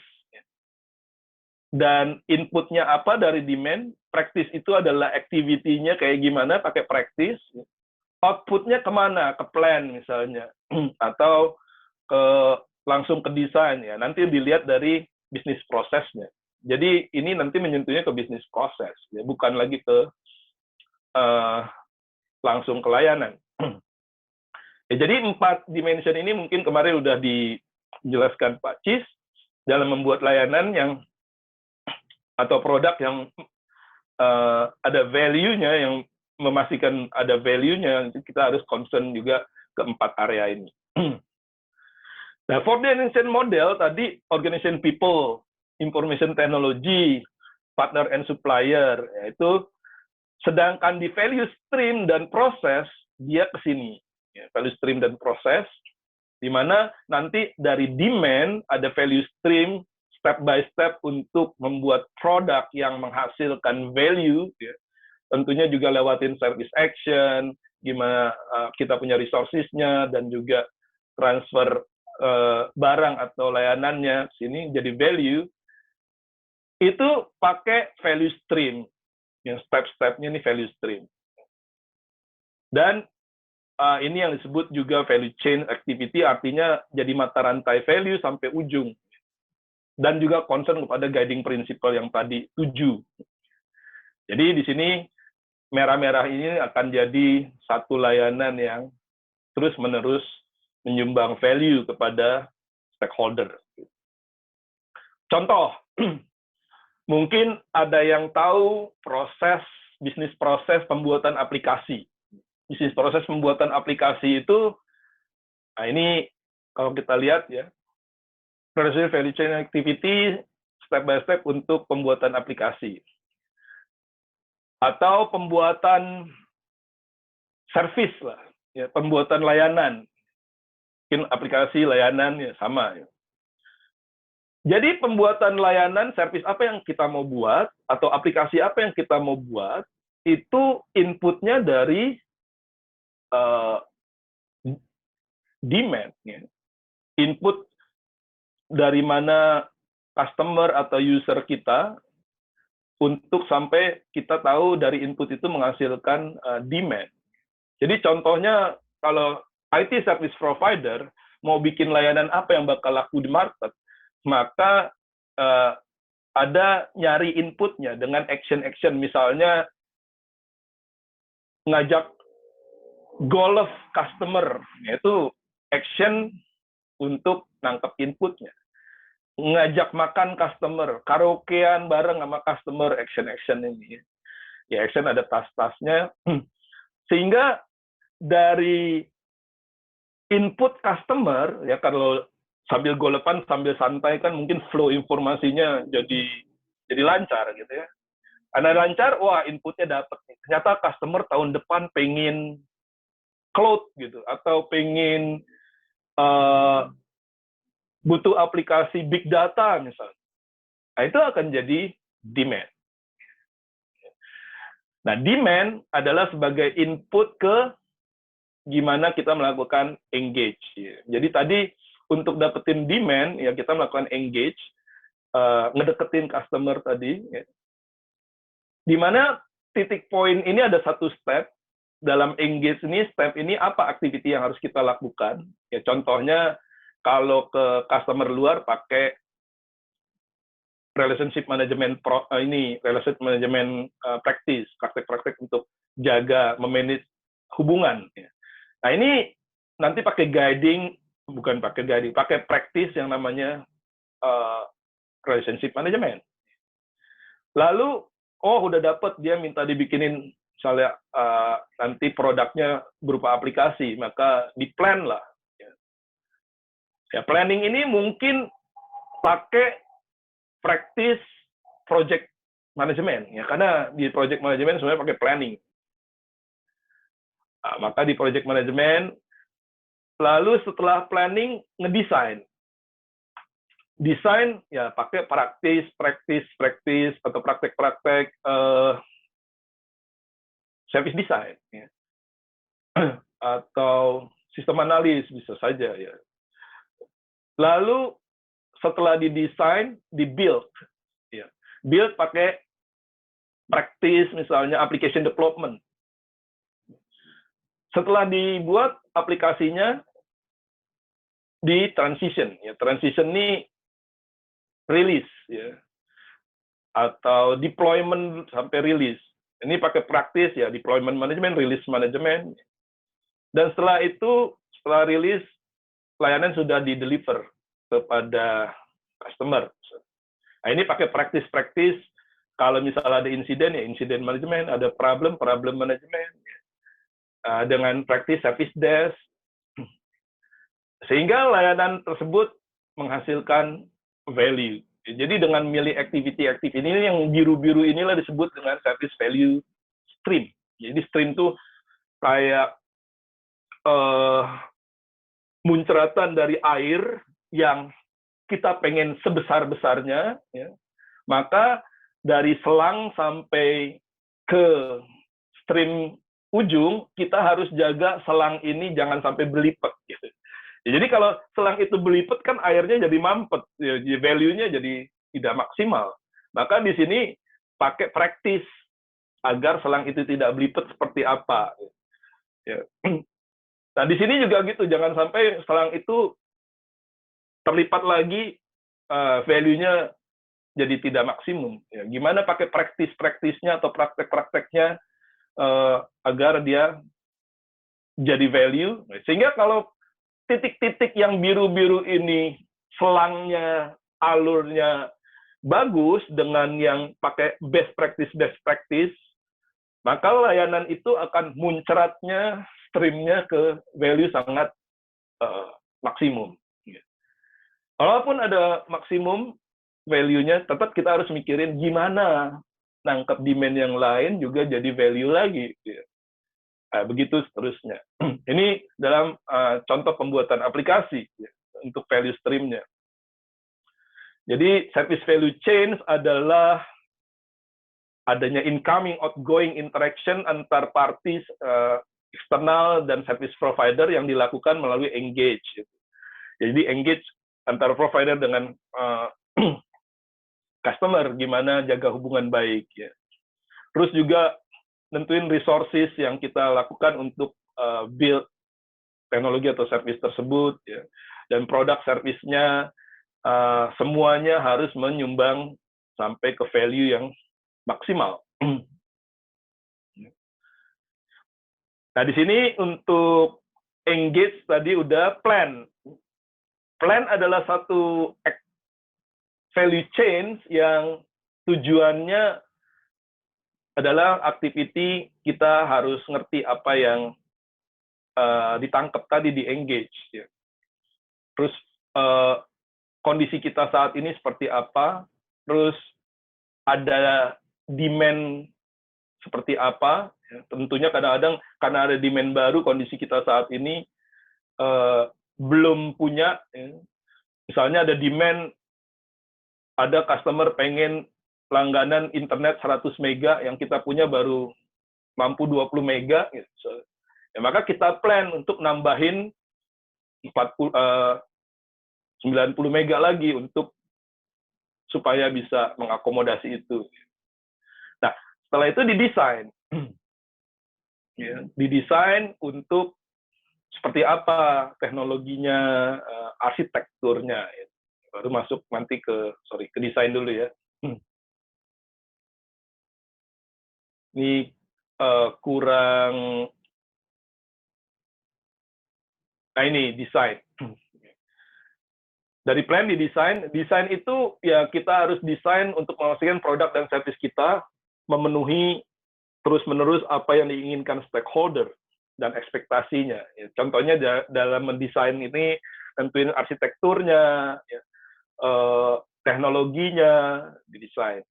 dan inputnya apa dari demand, praktis itu adalah activity-nya kayak gimana, pakai praktis, outputnya kemana, ke plan misalnya, atau langsung ke desain, ya. Nanti dilihat dari bisnis prosesnya. Jadi ini nanti menyentuhnya ke bisnis proses, ya. Bukan lagi ke langsung ke layanan. Ya, jadi 4 dimension ini mungkin kemarin udah dijelaskan Pak Cis dalam membuat layanan yang atau produk yang ada value-nya, yang memastikan ada value-nya, kita harus concern juga ke 4 area ini. Nah, for the organization model tadi, organization people, information technology, partner and supplier, yaitu sedangkan di value stream dan proses dia ke sini, ya, value stream dan proses, di mana nanti dari demand ada value stream step by step untuk membuat produk yang menghasilkan value, ya. Tentunya juga lewatin service action, gimana kita punya resources-nya, dan juga transfer barang atau layanannya, sini jadi value, itu pakai value stream, yang step-stepnya ini value stream. Dan ini yang disebut juga value chain activity, artinya jadi mata rantai value sampai ujung. Dan juga concern kepada guiding principle yang tadi 7. Jadi di sini merah-merah ini akan jadi satu layanan yang terus-menerus menyumbang value kepada stakeholder. Contoh, mungkin ada yang tahu bisnis proses pembuatan aplikasi. Bisnis proses pembuatan aplikasi itu, nah ini kalau kita lihat ya, value chain activity step by step untuk pembuatan aplikasi. Atau pembuatan service lah, ya, pembuatan layanan. Mungkin aplikasi layanan ya sama ya. Jadi pembuatan layanan, service apa yang kita mau buat, atau aplikasi apa yang kita mau buat, itu inputnya dari demand. Ya. Input dari mana customer atau user kita, untuk sampai kita tahu dari input itu menghasilkan demand. Jadi contohnya, kalau IT service provider mau bikin layanan apa yang bakal laku di market, maka ada nyari inputnya dengan action-action, misalnya ngajak golf customer, yaitu action untuk nangkep inputnya. Ngajak makan customer, karaokean bareng sama customer, action-action ini. Ya, action ada tas-tasnya. Sehingga dari input customer, ya kalau sambil golfan, sambil santai kan mungkin flow informasinya jadi lancar gitu ya. Karena lancar, wah inputnya dapat. Ternyata customer tahun depan pengen cloud gitu, atau pengen butuh aplikasi big data misalnya. Nah, itu akan jadi demand. Nah, demand adalah sebagai input ke gimana kita melakukan engage. Jadi tadi untuk dapetin demand, ya kita melakukan engage, ngedeketin customer tadi. Ya. Di mana titik poin ini ada satu step, dalam engage ini, step ini apa activity yang harus kita lakukan. Ya, contohnya, kalau ke customer luar pakai relationship management practice, praktek-praktek untuk jaga, memanage hubungan. Ya. Nah, ini nanti pakai guiding, bukan pakai guiding, pakai practice yang namanya relationship management. Lalu, udah dapet, dia minta dibikinin, misalnya nanti produknya berupa aplikasi, maka di-plan lah. Ya, planning ini mungkin pakai practice project management, ya, karena di project management sebenarnya pakai planning. Nah, maka di project management, lalu setelah planning, ngedesain. Desain, ya pakai practice, atau praktek-praktek service design. Ya. Atau sistem analis, bisa saja. Ya. Lalu, setelah didesain, di-build. Ya. Build pakai practice, misalnya application development. Setelah dibuat aplikasinya, di transition. Ya. Transition ini release, ya, atau deployment sampai release. Ini pakai praktis ya, deployment management, release management. Dan setelah itu, setelah release, layanan sudah di-deliver kepada customer. Nah, ini pakai praktis. Kalau misalnya ada insiden, ya insiden management, ada problem management. Dengan praktis service desk. Sehingga layanan tersebut menghasilkan value. Jadi dengan milih activity ini, yang biru-biru inilah disebut dengan service value stream. Jadi stream itu kayak muncratan dari air yang kita pengen sebesar-besarnya, ya. Maka dari selang sampai ke stream ujung, kita harus jaga selang ini jangan sampai berlipat. Gitu. Ya, jadi kalau selang itu berlipat kan airnya jadi mampet, ya, value-nya jadi tidak maksimal. Maka di sini pakai praktis agar selang itu tidak berlipat seperti apa. Ya. Nah di sini juga gitu, jangan sampai selang itu terlipat lagi, value-nya jadi tidak maksimum. Ya. Gimana pakai praktisnya atau praktek-prakteknya agar dia jadi value. Sehingga kalau titik-titik yang biru-biru ini selangnya, alurnya bagus dengan yang pakai best practice, maka layanan itu akan muncratnya streamnya ke value sangat maksimum. Walaupun ada maksimum value-nya, tetap kita harus mikirin gimana nangkep demand yang lain juga jadi value lagi. Begitu seterusnya. Ini dalam contoh pembuatan aplikasi untuk value stream-nya. Jadi service value chain adalah adanya incoming, outgoing interaction antar parties eksternal dan service provider yang dilakukan melalui engage. Jadi engage antara provider dengan customer, gimana jaga hubungan baik. Ya. Terus juga nentuin resources yang kita lakukan untuk build teknologi atau service tersebut. Ya. Dan produk service-nya semuanya harus menyumbang sampai ke value yang maksimal. Nah, di sini untuk engage tadi udah plan. Plan adalah satu value chain yang tujuannya adalah activity kita harus ngerti apa yang ditangkap tadi di engage. Ya. Terus kondisi kita saat ini seperti apa, terus ada demand seperti apa. Ya. Tentunya kadang-kadang karena ada demand baru, kondisi kita saat ini belum punya. Ya. Misalnya ada demand, ada customer pengen langganan internet 100 mega, yang kita punya baru mampu 20 mega. Gitu. Ya, maka kita plan untuk nambahin 90 mega lagi untuk supaya bisa mengakomodasi itu. Nah, setelah itu didesain. Ya, didesain untuk seperti apa teknologinya, arsitekturnya. Ya. Baru masuk nanti ke desain dulu ya. Ini kurang. Nah, ini desain. Dari plan didesain, desain itu ya kita harus desain untuk memastikan produk dan service kita memenuhi terus-menerus apa yang diinginkan stakeholder dan ekspektasinya. Ya, contohnya dalam mendesain ini tentuin arsitekturnya, ya, teknologinya didesain.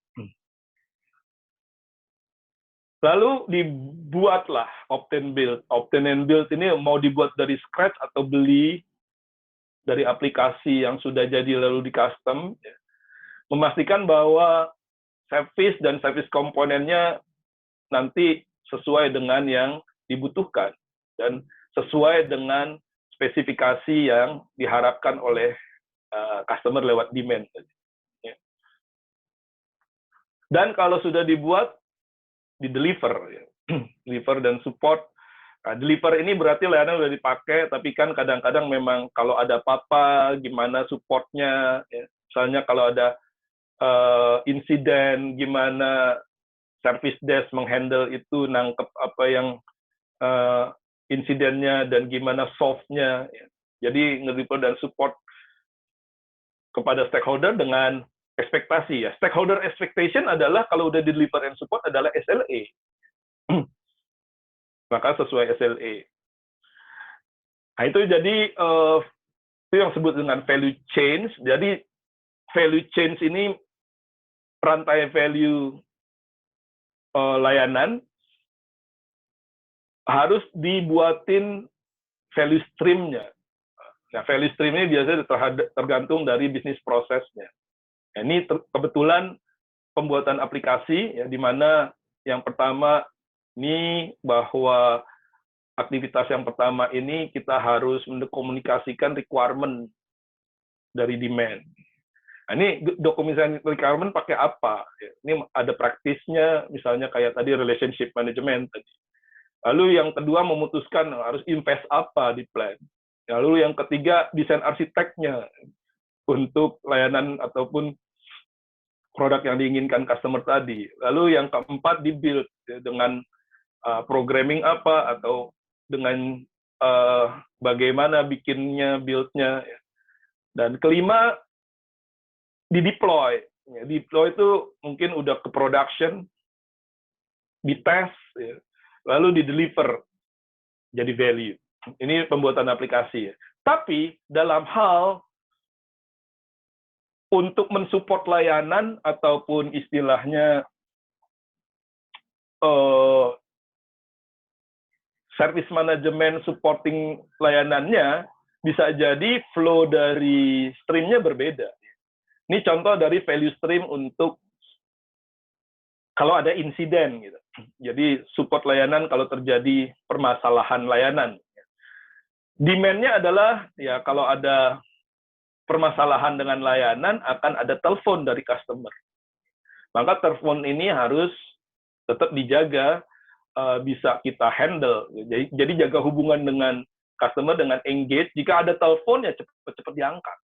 Lalu dibuatlah opt-in build. Opt-in and build ini mau dibuat dari scratch atau beli dari aplikasi yang sudah jadi lalu di custom, ya. Memastikan bahwa service dan service komponennya nanti sesuai dengan yang dibutuhkan dan sesuai dengan spesifikasi yang diharapkan oleh customer lewat demand. Ya. Dan kalau sudah dibuat, di-deliver. Ya. Deliver dan support. Nah, deliver ini berarti layanan udah dipakai, tapi kan kadang-kadang memang kalau ada apa-apa, gimana supportnya, ya. Misalnya kalau ada insiden, gimana service desk menghandle itu, nangkep apa yang insidennya, dan gimana solve-nya. Ya. Jadi nge-deliver dan support kepada stakeholder dengan ekspektasi. Ya. Stakeholder expectation adalah kalau udah deliver and support adalah SLA. Maka sesuai SLA. Nah, itu jadi itu yang disebut dengan value chain. Jadi value chain ini rantai value layanan harus dibuatin value stream-nya. Nah, value stream ini biasanya tergantung dari bisnis prosesnya. Nah, ini kebetulan pembuatan aplikasi, ya, di mana yang pertama ini bahwa aktivitas yang pertama ini kita harus mengkomunikasikan requirement dari demand. Nah, ini dokumentasi requirement pakai apa? Ini ada praktisnya, misalnya kayak tadi relationship management tadi. Lalu yang kedua memutuskan harus invest apa di plan. Lalu yang ketiga desain arsiteknya untuk layanan ataupun produk yang diinginkan customer tadi. Lalu yang keempat di build, ya, dengan programming apa atau dengan bagaimana bikinnya, build-nya. Dan kelima, di-deploy. Ya, deploy itu mungkin udah ke production, dites, ya, lalu di-deliver jadi value. Ini pembuatan aplikasi. Ya. Tapi dalam hal untuk mensupport layanan ataupun istilahnya service management supporting layanannya, bisa jadi flow dari streamnya berbeda. Ini contoh dari value stream untuk kalau ada insiden gitu. Jadi support layanan kalau terjadi permasalahan layanan. Demand-nya adalah ya kalau ada permasalahan dengan layanan akan ada telepon dari customer. Maka telepon ini harus tetap dijaga, bisa kita handle. Jadi jaga hubungan dengan customer, dengan engage. Jika ada telepon ya cepat-cepat diangkat.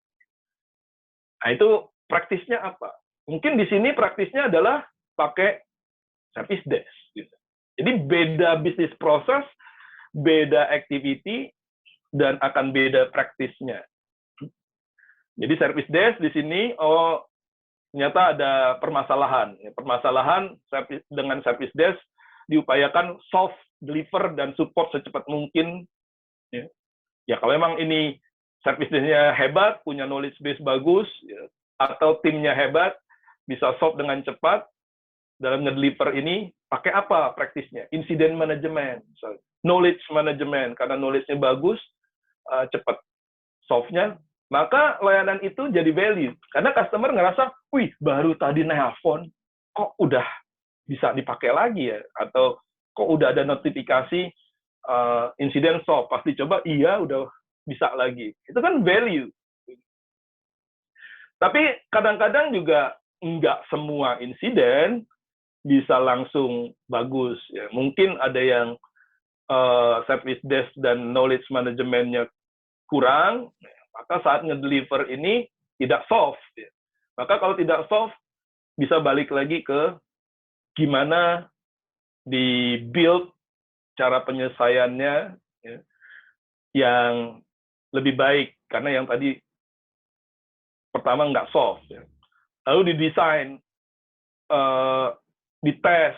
Nah itu praktisnya apa? Mungkin di sini praktisnya adalah pakai service desk. Gitu. Jadi beda bisnis proses, beda activity, dan akan beda praktisnya. Jadi service desk di sini, ternyata ada permasalahan. Permasalahan dengan service desk diupayakan solve, deliver, dan support secepat mungkin. Ya kalau memang ini service desk-nya hebat, punya knowledge base bagus, ya, atau timnya hebat, bisa solve dengan cepat, dalam nge-deliver ini, pakai apa praktisnya? Incident management, knowledge management, karena knowledge-nya bagus, cepat solve-nya, maka layanan itu jadi value. Karena customer ngerasa, wih, baru tadi nelpon, kok udah bisa dipakai lagi ya? Atau kok udah ada notifikasi insiden solve, pasti coba, iya, udah bisa lagi. Itu kan value. Tapi kadang-kadang juga nggak semua insiden bisa langsung bagus. Ya. Mungkin ada yang service desk dan knowledge manajemennya kurang, maka saat nge-deliver ini tidak solve. Ya. Maka kalau tidak solve, bisa balik lagi ke gimana di-build cara penyelesaiannya ya, yang lebih baik. Karena yang tadi pertama nggak solve. Ya. Lalu didesain, dites,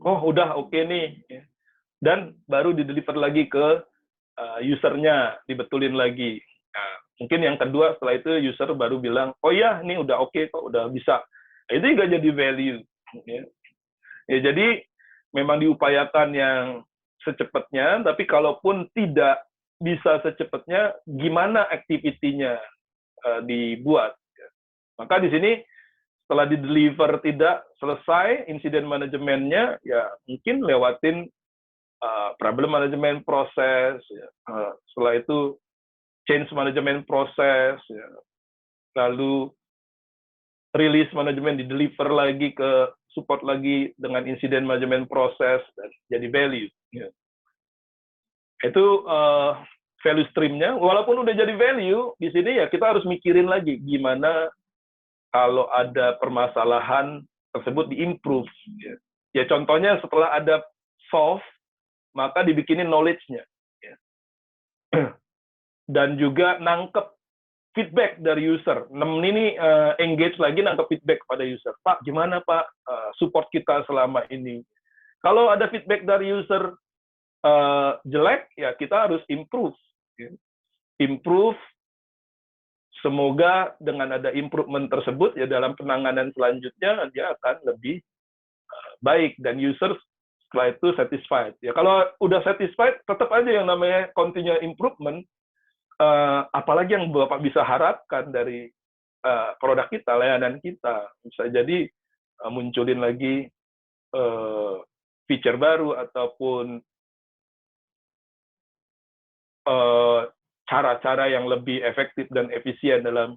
udah oke nih. Ya. Dan baru di-deliver lagi ke usernya, dibetulin lagi. Nah, mungkin yang kedua setelah itu user baru bilang, oh iya, ini udah oke kok, udah bisa. Nah, itu juga jadi value. Ya. Ya, jadi memang diupayakan yang secepatnya, tapi kalaupun tidak bisa secepatnya, gimana activity-nya dibuat. Ya. Maka di sini setelah di-deliver tidak selesai, insiden manajemennya, ya mungkin lewatin problem management proses, ya. Setelah itu change management proses, ya. Lalu release management di-deliver lagi ke support lagi dengan insiden management proses, dan jadi value. Ya. Itu value stream-nya, walaupun udah jadi value, di sini ya kita harus mikirin lagi gimana kalau ada permasalahan tersebut di-improve. Ya contohnya setelah ada solve, maka dibikinin knowledge-nya. Ya. Dan juga nangkep feedback dari user. Ini engage lagi nangkep feedback kepada user. Pak, gimana Pak support kita selama ini? Kalau ada feedback dari user jelek, ya kita harus improve. Ya. Improve, semoga dengan ada improvement tersebut, ya dalam penanganan selanjutnya, dia akan lebih baik, dan user setelah itu satisfied. Ya, kalau udah satisfied, tetap aja yang namanya continuous improvement, apalagi yang Bapak bisa harapkan dari produk kita, layanan kita. Bisa jadi munculin lagi feature baru, ataupun cara-cara yang lebih efektif dan efisien dalam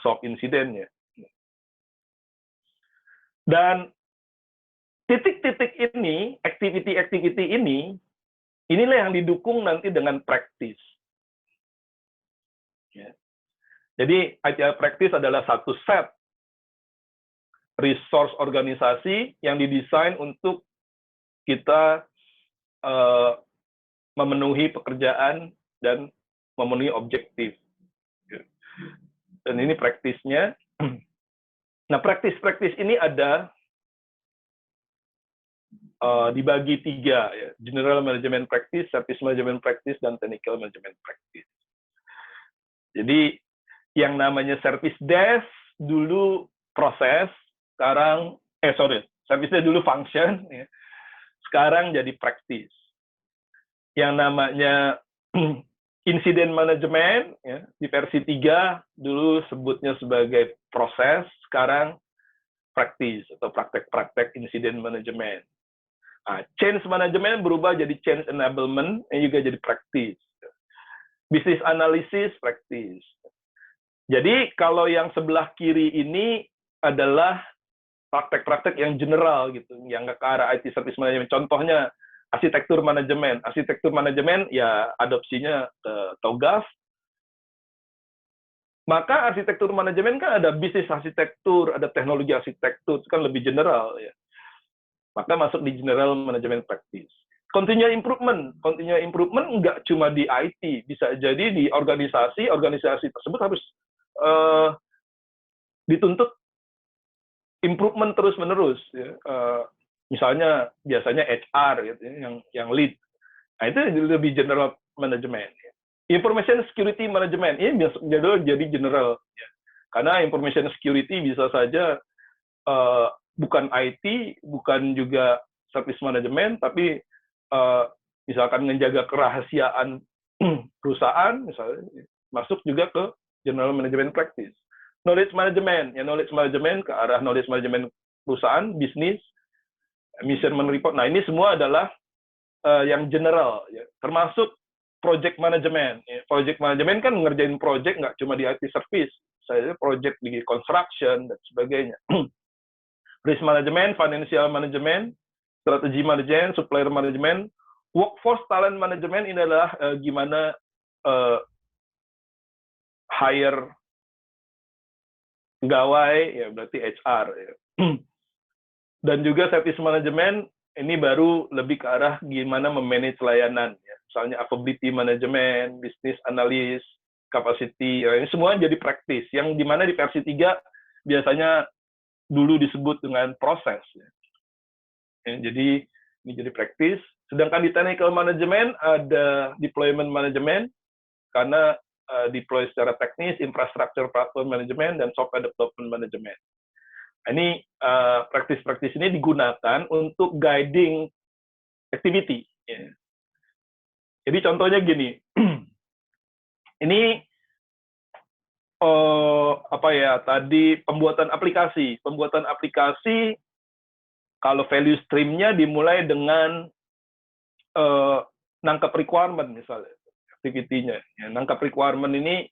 solve insidennya. Dan titik-titik ini, activity-activity ini, inilah yang didukung nanti dengan practice. Ya. Jadi, ITIL practice adalah satu set resource organisasi yang didesain untuk kita memenuhi pekerjaan dan memenuhi objektif. Dan ini praktisnya. Nah, praktis-praktis ini ada dibagi 3, ya. General Management Practice, Service Management Practice, dan Technical Management Practice. Jadi, yang namanya Service Desk dulu proses, sekarang, service-nya dulu function, ya. Sekarang jadi practice. Yang namanya Incident Management, ya, di versi 3, dulu sebutnya sebagai proses, sekarang practice, atau praktek-praktek incident management. Nah, change management berubah jadi change enablement, yang juga jadi practice. Business analysis, practice. Jadi, kalau yang sebelah kiri ini adalah praktek-praktek yang general, gitu, yang ke arah IT service management. Contohnya, arsitektur manajemen. Arsitektur manajemen, ya adopsinya ke TOGAF. Maka arsitektur manajemen kan ada bisnis arsitektur, ada teknologi arsitektur, itu kan lebih general, ya. Maka masuk di general management practice. Continuous improvement nggak cuma di IT, bisa jadi di organisasi tersebut harus dituntut improvement terus-menerus, ya. Misalnya biasanya HR, gitu, yang lead. Nah, itu lebih general management. Ya. Information security management ini jadi general, ya. Karena information security bisa saja bukan IT, bukan juga service management, tapi misalkan menjaga kerahasiaan perusahaan, misalnya masuk juga ke general management practice. Knowledge management, ya, knowledge management ke arah knowledge management perusahaan, bisnis, mission report. Nah, ini semua adalah yang general, ya. Termasuk project management. Ya. Project management kan ngerjain project nggak cuma di IT service, saya project di construction dan sebagainya. Risk management, financial management, strategi management, supplier management, workforce talent management ini adalah gimana hire pegawai, ya berarti HR. Ya. Dan juga service management ini baru lebih ke arah gimana memanage layanan, ya. Misalnya affability management, business analyst, capacity, ya. Ini semua jadi praktis. Yang dimana di versi 3 biasanya dulu disebut dengan proses. Ya. Ya, jadi ini jadi praktis. Sedangkan di technical management ada deployment management, karena deploy secara teknis, infrastructure platform management, dan software development management. Ini praktis-praktis ini digunakan untuk guiding activity. Ya. Jadi contohnya gini, ini tadi pembuatan aplikasi. Pembuatan aplikasi kalau value stream-nya dimulai dengan nangkap requirement misalnya, activity-nya. Ya, nangkap requirement ini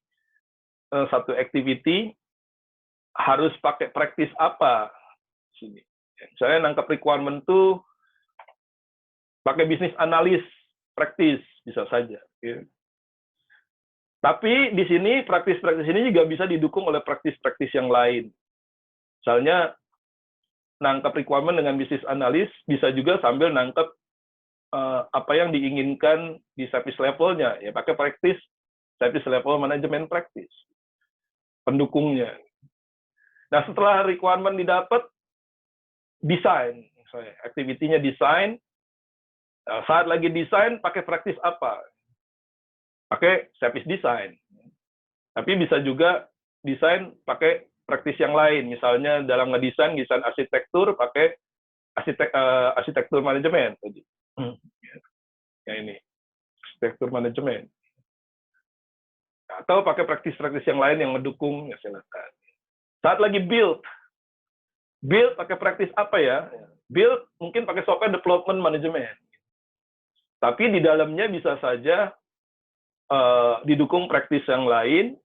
satu activity harus pakai praktis apa sini. Misalnya nangkap requirement tuh pakai bisnis analis praktis bisa saja. Ya. Tapi di sini praktis-praktis ini juga bisa didukung oleh praktis-praktis yang lain. Misalnya nangkap requirement dengan bisnis analis bisa juga sambil nangkap apa yang diinginkan di service levelnya. Ya pakai praktis service level management practice. Pendukungnya. Nah, setelah requirement didapat, desain, misalnya activity-nya desain. Saat lagi desain, pakai praktis apa? Pakai service design. Tapi bisa juga desain pakai praktis yang lain. Misalnya dalam ngedesain, desain arsitektur, pakai arsitektur manajemen. Ya ini, arsitektur manajemen. Atau pakai praktis-praktis yang lain yang mendukung, ya silakan. Saat lagi build pakai praktis apa ya? Build mungkin pakai software development management. Tapi di dalamnya bisa saja didukung praktis yang lain.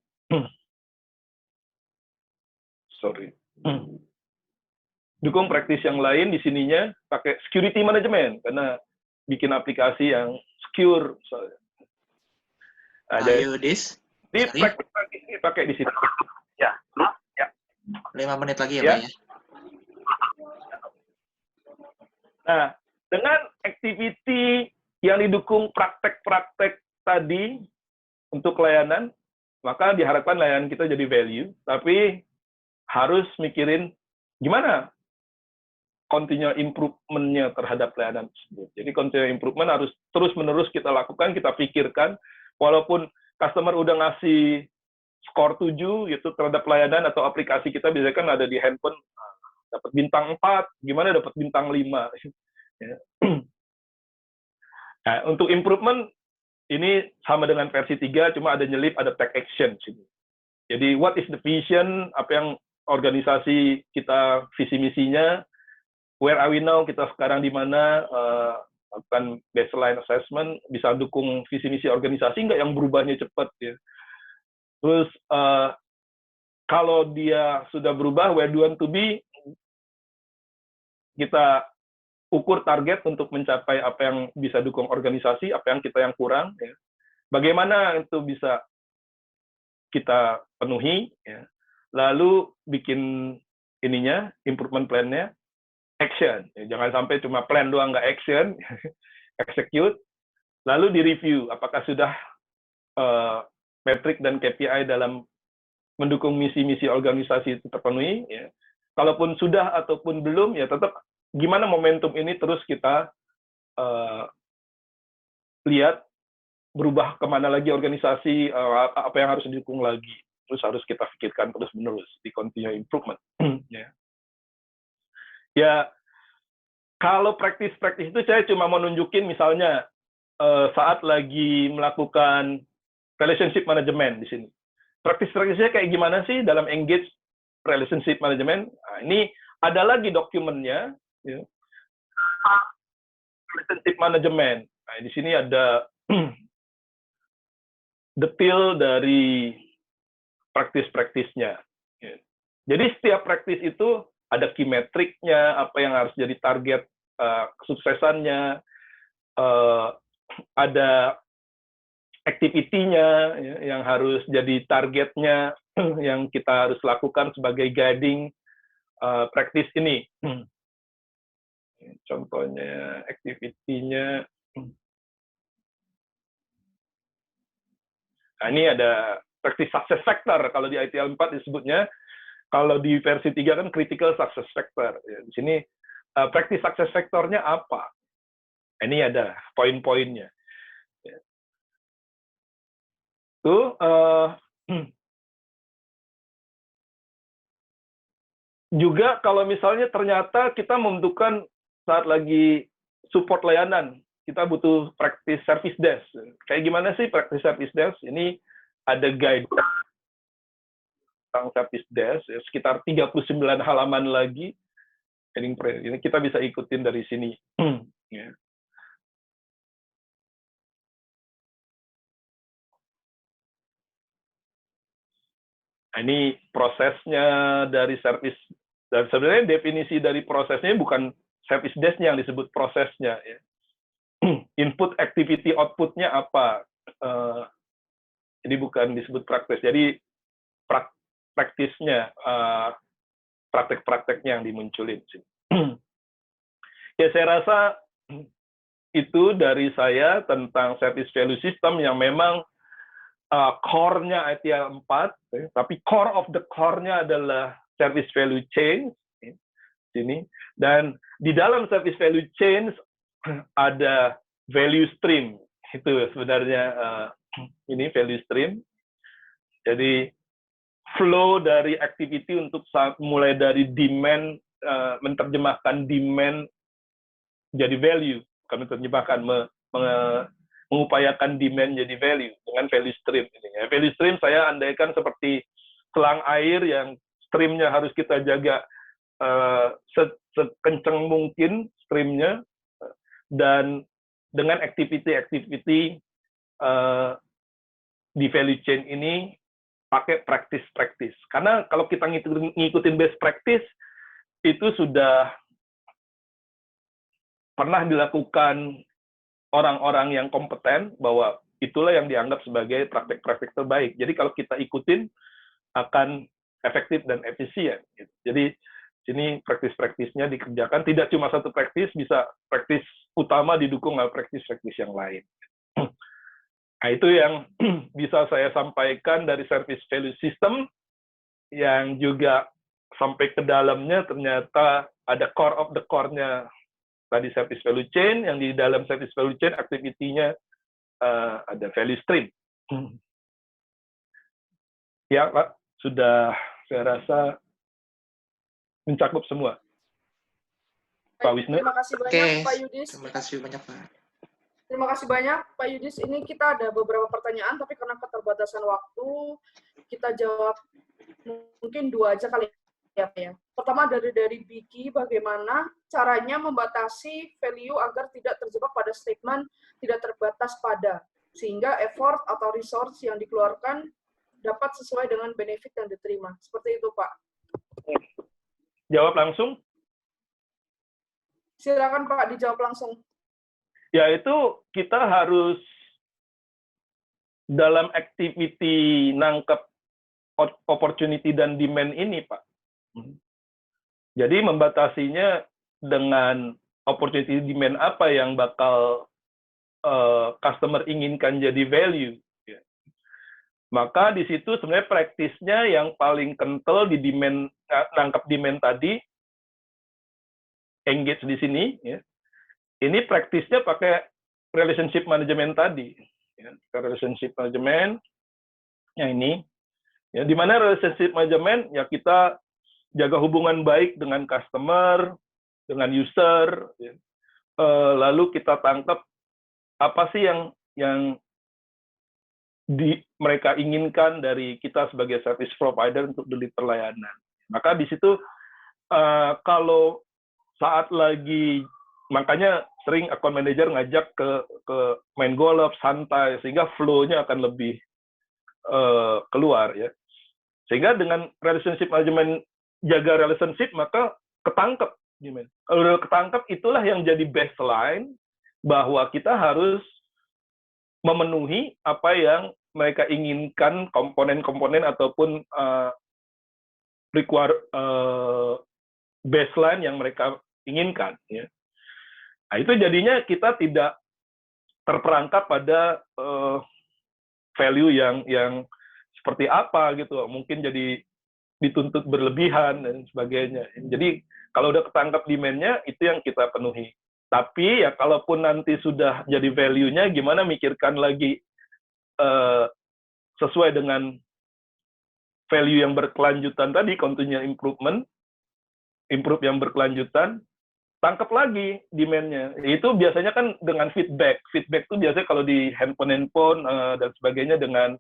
Dukung praktis yang lain di sininya pakai security management karena bikin aplikasi yang secure. Nah, jadi praktis ini pakai di sini. Ya. 5 menit lagi ya, ya. Pak ya. Nah, dengan activity yang didukung praktek-praktek tadi untuk layanan, maka diharapkan layanan kita jadi value, tapi harus mikirin gimana continual improvement-nya terhadap layanan tersebut. Jadi continual improvement harus terus-menerus kita lakukan, kita pikirkan, walaupun customer udah ngasih skor 7 gitu terhadap layanan atau aplikasi kita, biasanya kan ada di handphone, dapat bintang 4, gimana dapat bintang 5. Ya. Nah, untuk improvement, ini sama dengan versi 3, cuma ada nyelip, ada take action. Jadi, what is the vision, apa yang organisasi kita, visi misinya, where are we now, kita sekarang di mana, lakukan baseline assessment, bisa dukung visi misi organisasi nggak yang berubahnya cepat. Ya. Terus, kalau dia sudah berubah, where do you want to be, kita ukur target untuk mencapai apa yang bisa dukung organisasi, apa yang kita yang kurang. Ya. Bagaimana itu bisa kita penuhi, ya. Lalu bikin ininya, improvement plan-nya, action. Ya, jangan sampai cuma plan doang, nggak action, execute. Lalu di-review, apakah sudah metrik dan KPI dalam mendukung misi-misi organisasi itu terpenuhi. Ya. Kalaupun sudah ataupun belum, ya tetap gimana momentum ini terus kita lihat, berubah kemana lagi organisasi, apa yang harus didukung lagi. Terus harus kita pikirkan terus-menerus di continuous improvement. Ya. Ya, kalau praktis-praktis itu saya cuma mau nunjukin misalnya saat lagi melakukan relationship management di sini. Praktis-praktisnya kayak gimana sih dalam engage relationship management? Nah, ini ada lagi dokumennya, ya. Relationship management. Nah, di sini ada detail dari praktis-praktisnya. Ya. Jadi setiap praktis itu ada key metriknya, apa yang harus jadi target kesuksesannya, ada activity-nya ya, yang harus jadi targetnya, yang kita harus lakukan sebagai guiding praktis ini. Contohnya activity-nya. Nah, ini ada practice success factor, kalau di ITL 4 disebutnya, kalau di versi 3 kan critical success factor. Ya, di sini practice success factor-nya apa? Ini ada poin-poinnya. Ya. Tuh, juga kalau misalnya ternyata kita membutuhkan saat lagi support layanan, kita butuh practice service desk. Kayak gimana sih practice service desk? Ini ada guide tentang service desk, ya, sekitar 39 halaman lagi. Ini kita bisa ikutin dari sini. Ya. Nah, ini prosesnya dari service. Dan sebenarnya definisi dari prosesnya bukan service desk-nya yang disebut prosesnya. Ya. Input, activity, output-nya apa. Jadi bukan disebut praktis. Jadi praktisnya, praktek-prakteknya yang dimunculin. Ya, saya rasa itu dari saya tentang service value system yang memang core-nya ITL 4, tapi core of the core-nya adalah service value chain. Sini. Dan di dalam service value chain ada value stream. Itu sebenarnya ini value stream. Jadi flow dari activity untuk mulai dari demand, menerjemahkan demand jadi value, bukan menerjemahkan, mengupayakan demand jadi value dengan value stream. Value stream saya andaikan seperti selang air yang streamnya harus kita jaga sekencang mungkin streamnya, dan dengan activity-activity di value chain ini pakai practice. Karena kalau kita ngikutin best practice, itu sudah pernah dilakukan orang-orang yang kompeten, bahwa itulah yang dianggap sebagai praktek-praktek terbaik. Jadi kalau kita ikutin, akan efektif dan efisien. Jadi Sini praktis-praktisnya dikerjakan, tidak cuma satu praktis, bisa praktis utama didukung oleh praktis-praktis yang lain. Nah, itu yang bisa saya sampaikan dari service value system, yang juga sampai ke dalamnya ternyata ada core of the core-nya tadi service value chain, yang di dalam service value chain activity-nya ada value stream. Ya, Pak, sudah saya rasa mencakup semua. Pak Wisnu. Terima kasih banyak, Oke, Pak Yudis. terima kasih banyak, Pak. Terima kasih banyak, Pak Yudis. Ini kita ada beberapa pertanyaan, tapi karena keterbatasan waktu, kita jawab mungkin 2 aja kali ya, Pak ya. Pertama dari Biki, bagaimana caranya membatasi value agar tidak terjebak pada statement tidak terbatas pada, sehingga effort atau resource yang dikeluarkan dapat sesuai dengan benefit yang diterima. Seperti itu, Pak. Jawab langsung. Silakan, Pak, dijawab langsung. Ya, itu kita harus dalam activity nangkep opportunity dan demand ini, Pak. Jadi membatasinya dengan opportunity demand apa yang bakal customer inginkan jadi value. Maka di situ sebenarnya praktisnya yang paling kental di demand, nangkep demand tadi, engage di sini, ya. Ini praktisnya pakai relationship management tadi, ya. Relationship management yang ini, ya, di mana relationship management ya kita jaga hubungan baik dengan customer, dengan user, ya. Lalu kita tangkap apa sih yang mereka inginkan dari kita sebagai service provider untuk deliver layanan. Maka di situ kalau saat lagi, makanya sering account manager ngajak ke main golf santai, sehingga flow-nya akan lebih keluar, ya. Sehingga dengan relationship management, jaga relationship, maka ketangkep. Kalau udah ketangkep, itulah yang jadi baseline bahwa kita harus memenuhi apa yang mereka inginkan, komponen-komponen ataupun baseline yang mereka inginkan, ya. Nah, itu jadinya kita tidak terperangkap pada value yang seperti apa gitu, mungkin jadi dituntut berlebihan dan sebagainya. Jadi kalau udah ketangkap demand-nya, itu yang kita penuhi. Tapi ya kalaupun nanti sudah jadi value-nya, gimana mikirkan lagi sesuai dengan value yang berkelanjutan tadi, continuous improvement, improve yang berkelanjutan, tangkap lagi demand-nya. Itu biasanya kan dengan feedback. Feedback itu biasanya kalau di handphone dan sebagainya dengan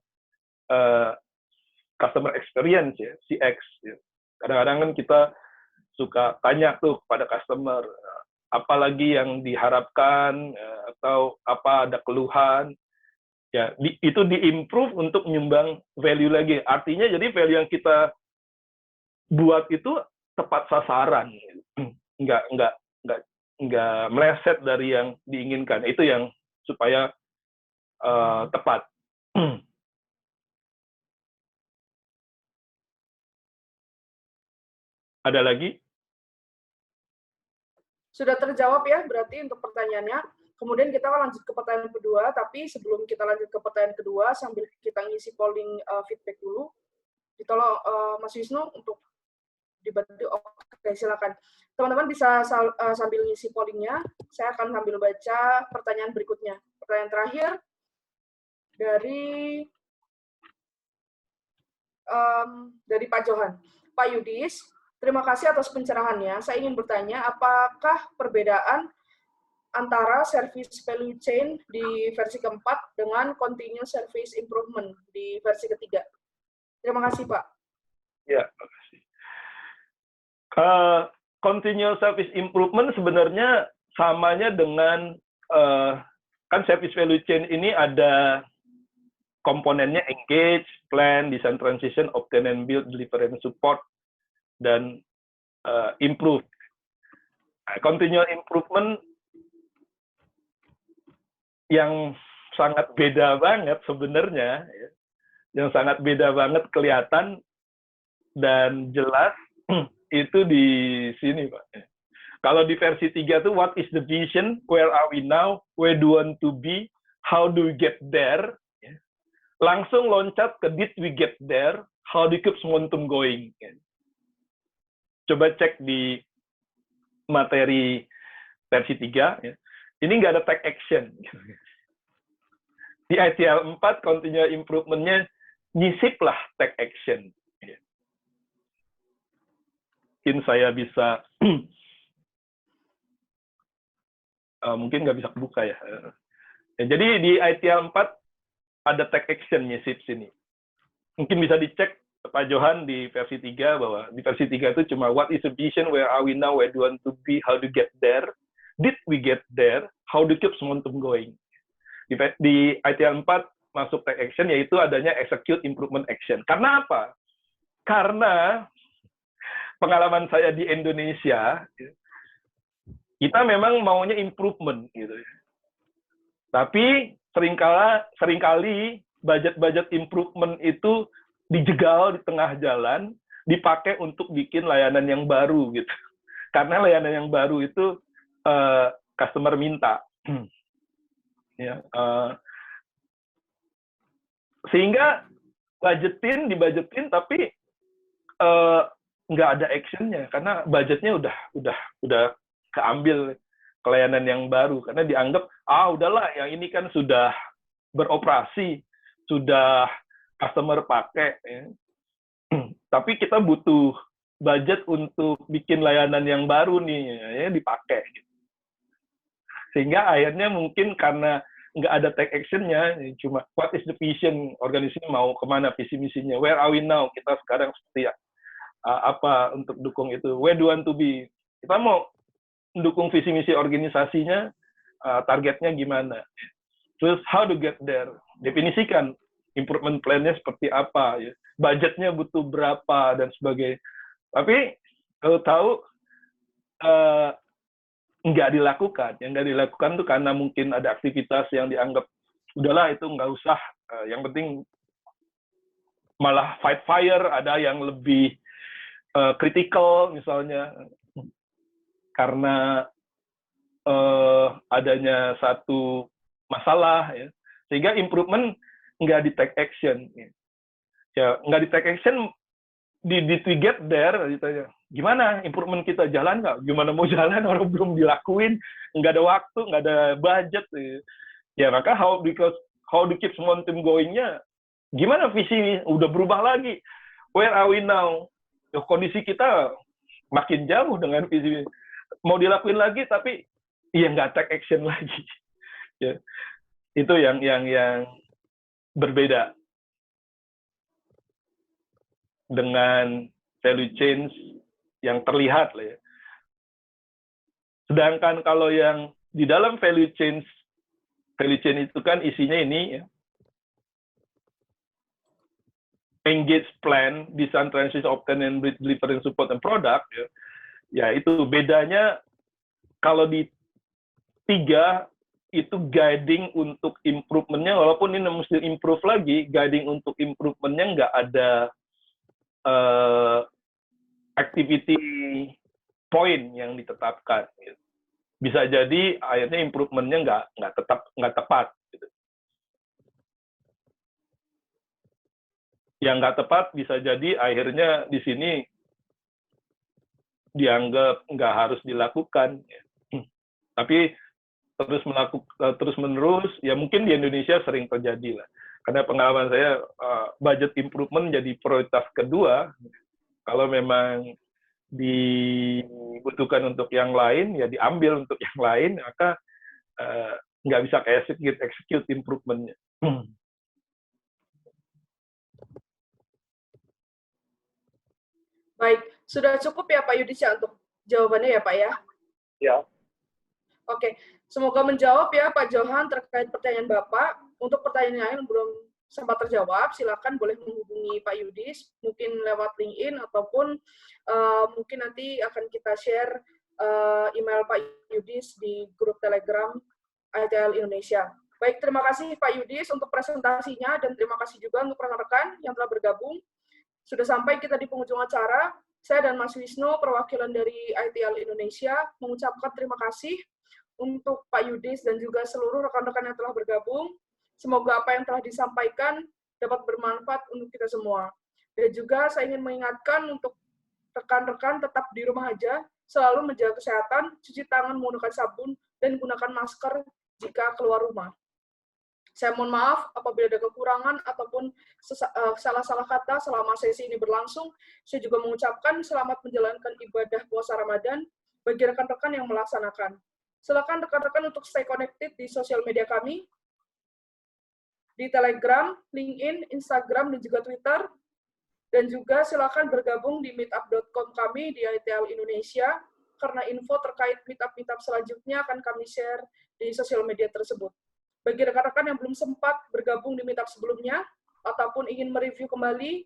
customer experience, ya, CX. Ya. Kadang-kadang kan kita suka tanya tuh pada customer, apalagi yang diharapkan, atau apa ada keluhan. Ya, itu di-improve untuk menyumbang value lagi. Artinya jadi value yang kita buat itu tepat sasaran. Nggak meleset dari yang diinginkan. Itu yang supaya tepat. Ada lagi? Sudah terjawab ya, berarti untuk pertanyaannya. Kemudian kita akan lanjut ke pertanyaan kedua, tapi sebelum kita lanjut ke pertanyaan kedua, sambil kita ngisi polling feedback dulu, ditolong Mas Wisnu untuk dibantu. Oke, silakan. Teman-teman bisa sambil ngisi pollingnya, saya akan sambil baca pertanyaan berikutnya. Pertanyaan terakhir dari Pak Johan. Pak Yudis, terima kasih atas pencerahannya. Saya ingin bertanya, apakah perbedaan antara service value chain di versi keempat dengan continuous service improvement di versi ketiga? Terima kasih, Pak. Ya, terima kasih. Continuous service improvement sebenarnya samanya dengan kan service value chain ini ada komponennya engage, plan, design transition, obtain and build, deliver and support, dan improve. Continuous improvement yang sangat beda banget sebenarnya, yang sangat beda banget kelihatan dan jelas, itu di sini, Pak. Kalau di versi 3 tuh, what is the vision, where are we now, where do we want to be, how do we get there, langsung loncat ke did we get there, how do we keep momentum going. Coba cek di materi versi 3, ini nggak ada take action. Di ITL 4, continuous improvement-nya nyisip lah take action. Mungkin saya bisa, mungkin nggak bisa kebuka ya. Jadi di ITL 4 ada take action nyisip sini. Mungkin bisa dicek Pak Johan di versi 3 bahwa di versi 3 itu cuma what is the vision, where are we now, where do we want to be, how do we get there, did we get there, how do we keep momentum going. Di ITL 4 masuk take action yaitu adanya execute improvement action. Karena apa? Karena pengalaman saya di Indonesia, kita memang maunya improvement gitu. Tapi seringkali budget improvement itu dijegal di tengah jalan, dipakai untuk bikin layanan yang baru gitu. Karena layanan yang baru itu customer minta. Ya, sehingga dibudgetin tapi nggak ada actionnya karena budgetnya udah keambil ke layanan yang baru karena dianggap udahlah yang ini kan sudah beroperasi, sudah customer pakai, ya. Tapi kita butuh budget untuk bikin layanan yang baru nih, ya, dipakai. Sehingga akhirnya mungkin karena nggak ada take action-nya, cuma what is the vision, organisasi mau kemana, visi misinya, where are we now, kita sekarang seperti apa untuk dukung itu, where do we want to be, kita mau mendukung visi misi organisasinya, targetnya gimana, terus how to get there, definisikan improvement plan-nya seperti apa, ya. Budgetnya butuh berapa, dan sebagainya. Tapi kalau tahu nggak dilakukan. Yang nggak dilakukan tuh karena mungkin ada aktivitas yang dianggap, udahlah itu nggak usah, yang penting malah fight fire, ada yang lebih kritikal misalnya, karena adanya satu masalah, ya. Sehingga improvement nggak di take action, ya nggak di take action, did we get there, ditanya gimana improvement kita jalan nggak, gimana mau jalan orang belum dilakuin, nggak ada waktu, nggak ada budget, ya maka how to keep momentum going-nya, gimana visi udah berubah lagi, where are we now, ya, kondisi kita makin jauh dengan visi, mau dilakuin lagi tapi ya nggak take action lagi, ya. Itu yang berbeda dengan value change yang terlihat lah, ya. Sedangkan kalau yang di dalam value change itu kan isinya ini, ya, engage plan, design, transition, obtain, and deliver, and support, and product, ya. Ya itu bedanya kalau di 3 itu guiding untuk improvement-nya, walaupun ini mesti improve lagi, guiding untuk improvement-nya nggak ada activity point yang ditetapkan. Gitu. Bisa jadi akhirnya improvement-nya nggak tepat. Gitu. Yang nggak tepat bisa jadi akhirnya di sini dianggap nggak harus dilakukan. Ya. Tapi terus menerus, ya mungkin di Indonesia sering terjadi lah. Karena pengalaman saya, budget improvement jadi prioritas kedua. Kalau memang dibutuhkan untuk yang lain, ya diambil untuk yang lain, maka nggak bisa execute improvement-nya. Baik, sudah cukup ya Pak Yudis ya untuk jawabannya ya Pak ya? Ya. Oke, semoga menjawab ya Pak Johan terkait pertanyaan Bapak. Untuk pertanyaan yang belum sempat terjawab, silakan boleh menghubungi Pak Yudis, mungkin lewat LinkedIn ataupun mungkin nanti akan kita share email Pak Yudis di grup Telegram ITL Indonesia. Baik, terima kasih Pak Yudis untuk presentasinya dan terima kasih juga untuk rekan-rekan yang telah bergabung. Sudah sampai kita di penghujung acara. saya dan Mas Wisnu, perwakilan dari ITL Indonesia, mengucapkan terima kasih untuk Pak Yudis dan juga seluruh rekan-rekan yang telah bergabung. Semoga apa yang telah disampaikan dapat bermanfaat untuk kita semua. Dan juga saya ingin mengingatkan untuk rekan-rekan tetap di rumah aja, selalu menjaga kesehatan, cuci tangan menggunakan sabun, dan gunakan masker jika keluar rumah. Saya mohon maaf apabila ada kekurangan ataupun salah-salah kata selama sesi ini berlangsung. Saya juga mengucapkan selamat menjalankan ibadah puasa Ramadan bagi rekan-rekan yang melaksanakan. Silakan rekan-rekan untuk stay connected di sosial media kami, di Telegram, LinkedIn, Instagram, dan juga Twitter. Dan juga silakan bergabung di meetup.com kami di ITL Indonesia, karena info terkait meetup-meetup selanjutnya akan kami share di sosial media tersebut. Bagi rekan-rekan yang belum sempat bergabung di meetup sebelumnya, ataupun ingin mereview kembali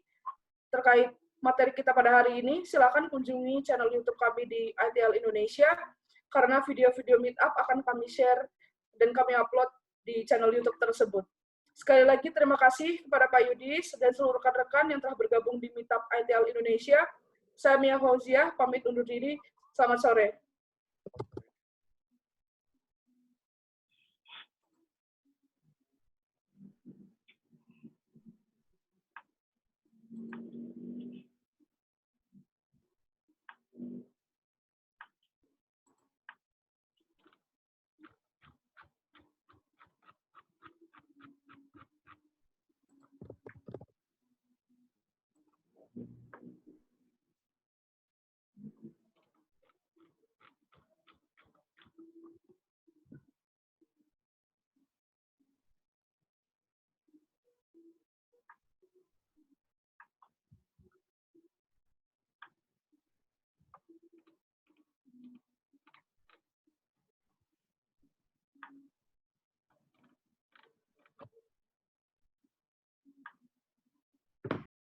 terkait materi kita pada hari ini, silakan kunjungi channel YouTube kami di ITL Indonesia, karena video-video meetup akan kami share dan kami upload di channel YouTube tersebut. Sekali lagi terima kasih kepada Pak Yudis dan seluruh rekan-rekan yang telah bergabung di meetup ITL Indonesia. Saya Mia Fauziah, pamit undur diri. Selamat sore.